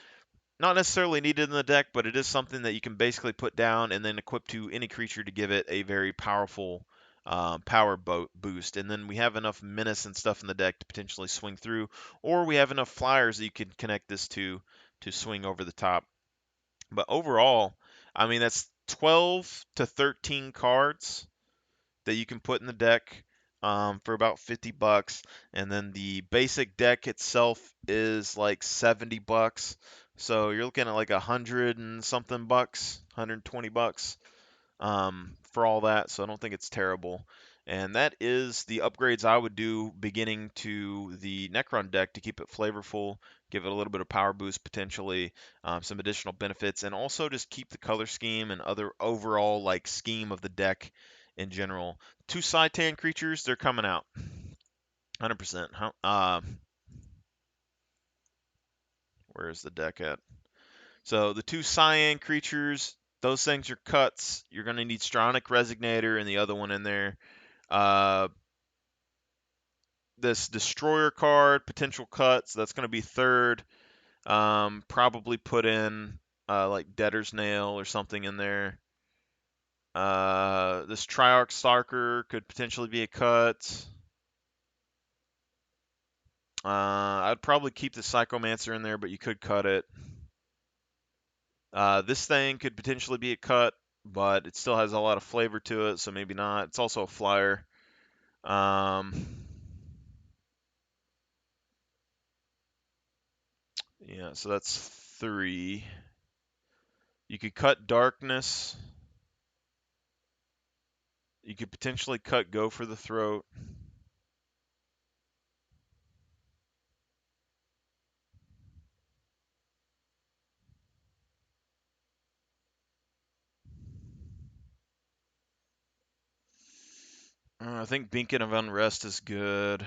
not necessarily needed in the deck, but it is something that you can basically put down and then equip to any creature to give it a very powerful power boost. And then we have enough menace and stuff in the deck to potentially swing through, or we have enough flyers that you can connect this to swing over the top. But overall, I mean, that's 12 to 13 cards that you can put in the deck for about $50, and then the basic deck itself is like $70. So you're looking at like 100 and something bucks, $120 for all that. So I don't think it's terrible. And that is the upgrades I would do beginning to the Necron deck to keep it flavorful, give it a little bit of power boost potentially, some additional benefits, and also just keep the color scheme and other overall like scheme of the deck in general. 2 Saitan creatures, they're coming out. 100%. Where's the deck at? So the 2 Cyan creatures, those things are cuts. You're going to need Stronic Resignator and the other one in there. Uh, this Destroyer card, potential cuts, that's going to be third. Probably put in like Debtor's Nail or something in there. This Triarch Stalker could potentially be a cut. I'd probably keep the Psychomancer in there, but you could cut it. This thing could potentially be a cut, but it still has a lot of flavor to it, so maybe not. It's also a flyer. Um, yeah, so that's 3. You could cut Darkness. You could potentially cut Go for the Throat. I think Beacon of Unrest is good.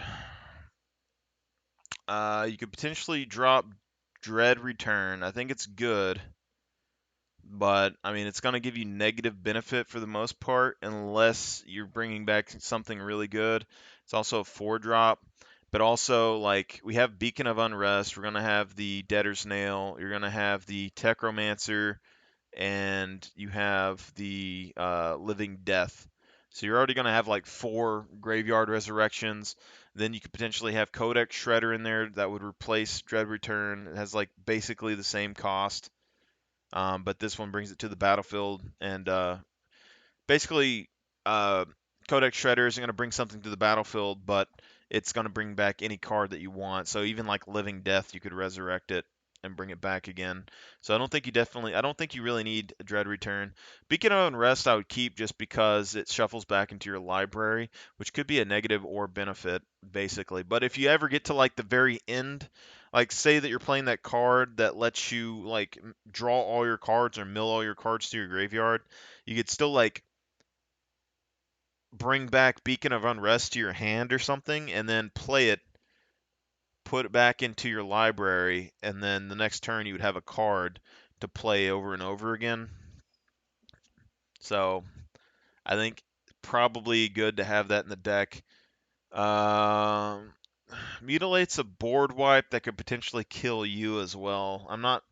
You could potentially drop Dread Return. I think it's good, but I mean, it's going to give you negative benefit for the most part, unless you're bringing back something really good. It's also a 4-drop, but also like we have Beacon of Unrest. We're going to have the Debtor's Nail. You're going to have the Techromancer, and you have the Living Death. So you're already going to have like 4 graveyard resurrections. Then you could potentially have Codex Shredder in there that would replace Dread Return. It has like basically the same cost, but this one brings it to the battlefield. And basically, uh, Codex Shredder isn't going to bring something to the battlefield, but it's going to bring back any card that you want. So even like Living Death, you could resurrect it and bring it back again. So I don't think you really need a Dread Return. Beacon of Unrest I would keep just because it shuffles back into your library, which could be a negative or benefit, basically. But if you ever get to like the very end, like say that you're playing that card that lets you like draw all your cards or mill all your cards to your graveyard, you could still like bring back Beacon of Unrest to your hand or something, and then play it, put it back into your library, and then the next turn you would have a card to play over and over again. So I think probably good to have that in the deck. Um, Mutilate's a board wipe that could potentially kill you as well. I'm not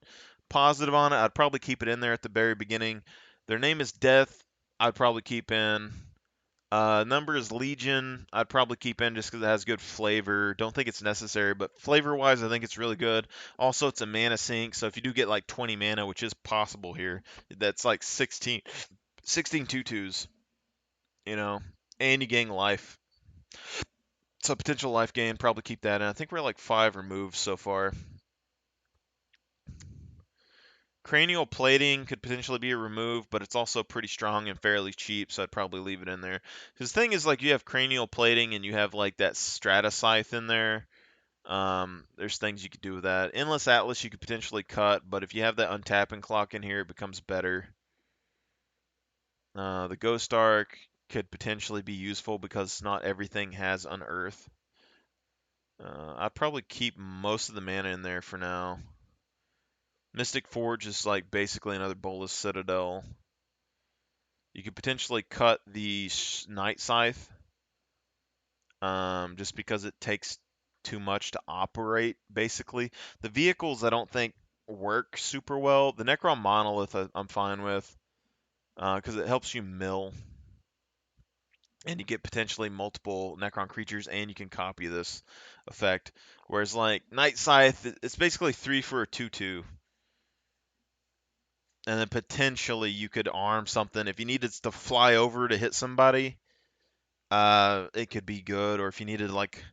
positive on it. I'd probably keep it in there at the very beginning. Their name is Death. I'd probably keep in. Number is Legion. I'd probably keep in just because it has good flavor. Don't think it's necessary, but flavor-wise, I think it's really good. Also, it's a mana sink, so if you do get like 20 mana, which is possible here, that's like 16 2/2s, you know, and you gain life. So potential life gain, probably keep that in. I think we're like 5 removes so far. Cranial plating could potentially be a remove, but it's also pretty strong and fairly cheap, so I'd probably leave it in there. Because the thing is, like, you have cranial plating and you have like that strata scythe in there. There's things you could do with that. Endless Atlas you could potentially cut, but if you have that untapping clock in here, it becomes better. The Ghost Arc could potentially be useful because not everything has Unearth. I'd probably keep most of the mana in there for now. Mystic Forge is like basically another Bolas Citadel. You could potentially cut the Night Scythe, just because it takes too much to operate, basically. The vehicles I don't think work super well. The Necron Monolith I'm fine with, because it helps you mill, and you get potentially multiple Necron creatures, and you can copy this effect. Whereas like Night Scythe, it's basically 3 for a 2/2. And then potentially you could arm something. If you needed to fly over to hit somebody, it could be good. Or if you needed like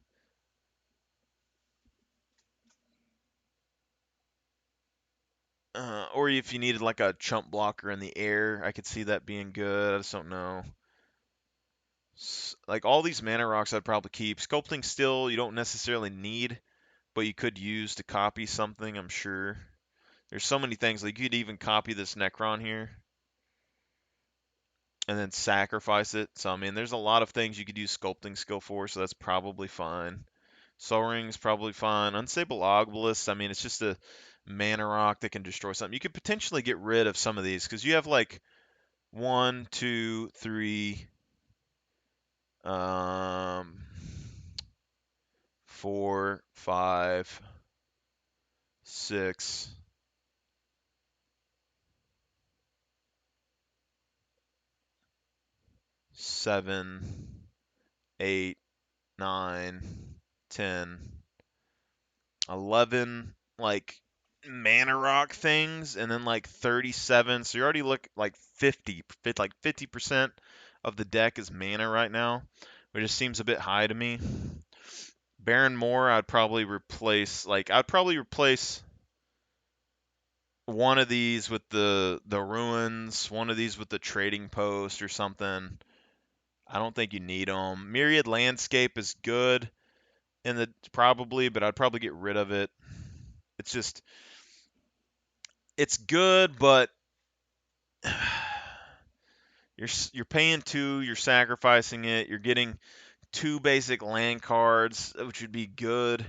or if you needed like a chump blocker in the air, I could see that being good. I just don't know. Like all these mana rocks, I'd probably keep. Sculpting Still, you don't necessarily need, but you could use to copy something, I'm sure. There's so many things. Like you could even copy this Necron here and then sacrifice it. So I mean, there's a lot of things you could use Sculpting Skill for, so that's probably fine. Soul Ring's probably fine. Unstable Obelisk, I mean, it's just a mana rock that can destroy something. You could potentially get rid of some of these because you have like one, two, three, um, 4, 5, 6, 7, 8, 9, 10, 11, like mana rock things, and then like 37. So you already look like 50% of the deck is mana right now, which just seems a bit high to me. Baron Moore, I'd probably replace one of these with the ruins, one of these with the trading post or something. I don't think you need them. Myriad Landscape is good in the probably, but I'd probably get rid of it. It's just it's good, but you're paying 2, you're sacrificing it, you're getting 2 basic land cards, which would be good,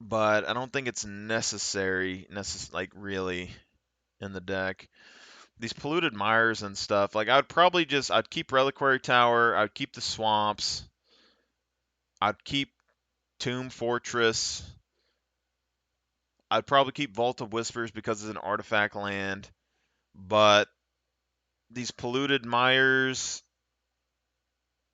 but I don't think it's necessary, like really in the deck. These polluted mires and stuff, like I'd keep Reliquary Tower, I'd keep the swamps, I'd keep Tomb Fortress, I'd probably keep Vault of Whispers because it's an artifact land, but these polluted mires,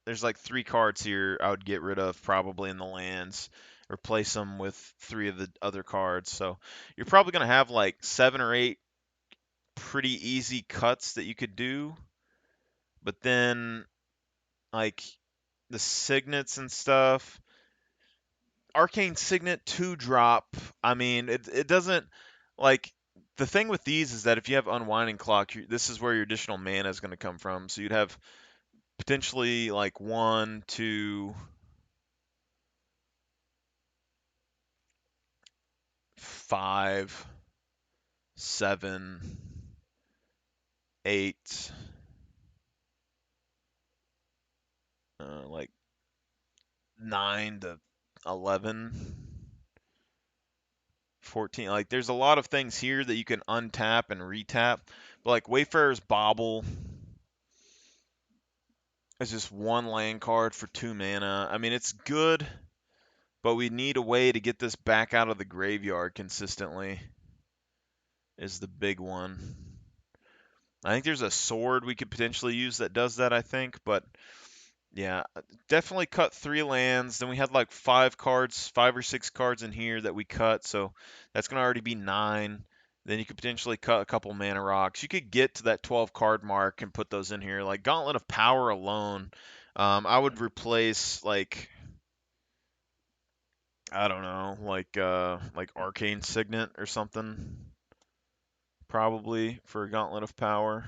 there's like 3 cards here I would get rid of probably in the lands, replace them with 3 of the other cards. So you're probably gonna have like 7 or 8 pretty easy cuts that you could do, but then like the signets and stuff. Arcane Signet 2 drop. I mean, it doesn't like the thing with these is that if you have Unwinding Clock, this is where your additional mana is going to come from. So you'd have potentially like 1, 2, 5, 7, 8, like 9 to 11, 14. Like there's a lot of things here that you can untap and retap. But like Wayfarer's Bauble is just 1 land card for 2 mana. I mean, it's good, but we need a way to get this back out of the graveyard consistently, is the big one. I think there's a sword we could potentially use that does that, I think, but yeah, definitely cut 3 lands. Then we had like 5 or 6 cards in here that we cut, so that's going to already be 9. Then you could potentially cut a couple mana rocks. You could get to that 12 card mark and put those in here. Like Gauntlet of Power alone, I would replace like, I don't know, like Arcane Signet or something, probably for a Gauntlet of Power.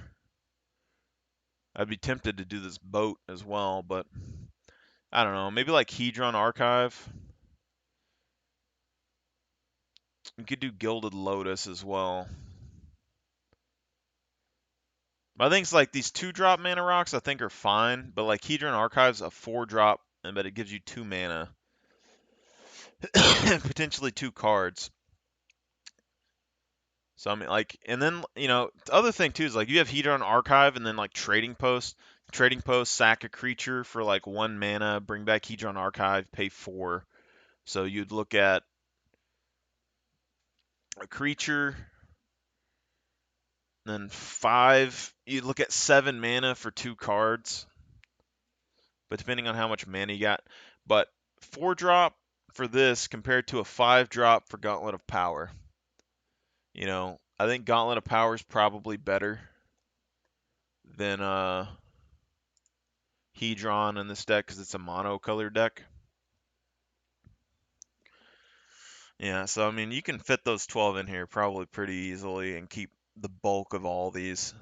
I'd be tempted to do this boat as well, but I don't know. Maybe like Hedron Archive. You could do Gilded Lotus as well. But I think it's like these 2-drop mana rocks I think are fine, but like Hedron Archive's a 4-drop, but it gives you 2 mana. Potentially 2 cards. So I mean, like, and then the other thing too is like you have Hedron Archive and then like Trading Post. Trading Post, sack a creature for like 1 mana, bring back Hedron Archive, pay 4. So you'd look at a creature, then 5. You'd look at 7 mana for 2 cards, but depending on how much mana you got. But 4-drop for this compared to a 5-drop for Gauntlet of Power. I think Gauntlet of Power is probably better than Hedron in this deck because it's a mono-color deck. Yeah, so I mean, you can fit those 12 in here probably pretty easily and keep the bulk of all these.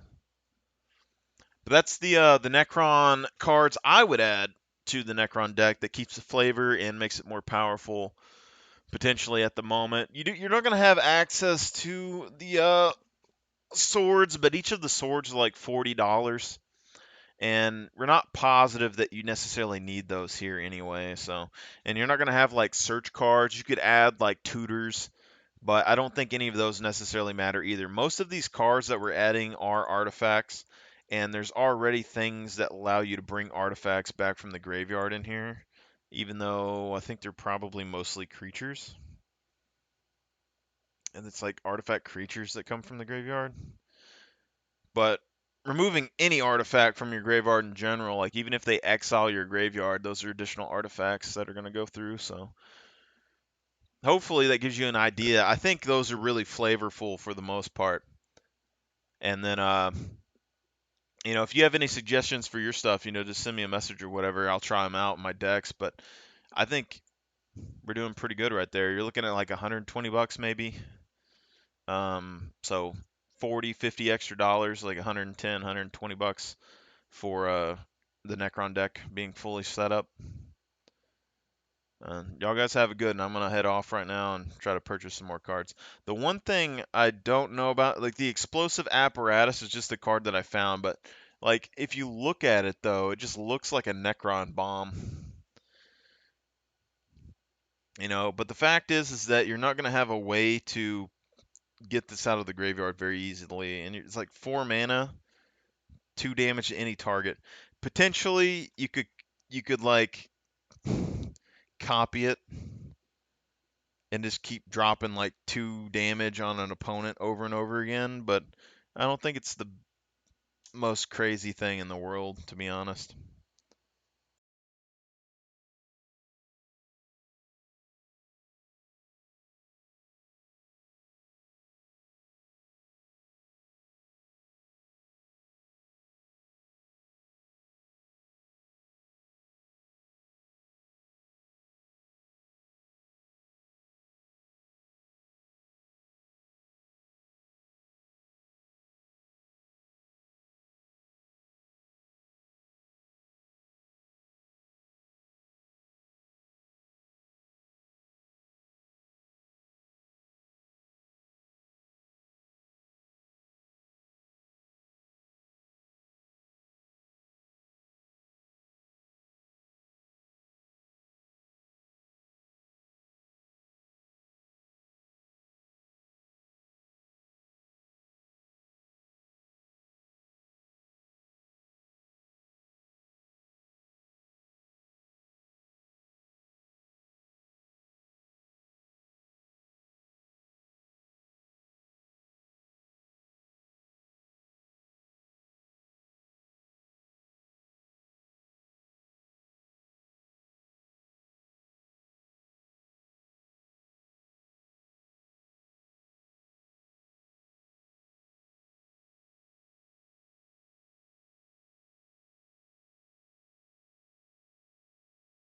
But that's the Necron cards I would add to the Necron deck that keeps the flavor and makes it more powerful potentially at the moment. You're not going to have access to the swords, but each of the swords are like $40. And we're not positive that you necessarily need those here anyway. So, and you're not going to have like search cards. You could add like tutors, but I don't think any of those necessarily matter either. Most of these cards that we're adding are artifacts, and there's already things that allow you to bring artifacts back from the graveyard in here, even though I think they're probably mostly creatures. And it's like artifact creatures that come from the graveyard. But removing any artifact from your graveyard in general, like even if they exile your graveyard, those are additional artifacts that are going to go through. So hopefully that gives you an idea. I think those are really flavorful for the most part. And then, if you have any suggestions for your stuff, just send me a message or whatever. I'll try them out in my decks. But I think we're doing pretty good right there. You're looking at like $120 maybe. So 40, 50 extra dollars, like 110, $120 for the Necron deck being fully set up. Y'all guys have a good, and I'm gonna head off right now and try to purchase some more cards. The one thing I don't know about, like the explosive apparatus, is just a card that I found, but like if you look at it though, it just looks like a Necron bomb. But the fact is that you're not gonna have a way to get this out of the graveyard very easily, and it's like 4 mana, 2 damage to any target. Potentially, you could like copy it and just keep dropping like 2 damage on an opponent over and over again, but I don't think it's the most crazy thing in the world, to be honest.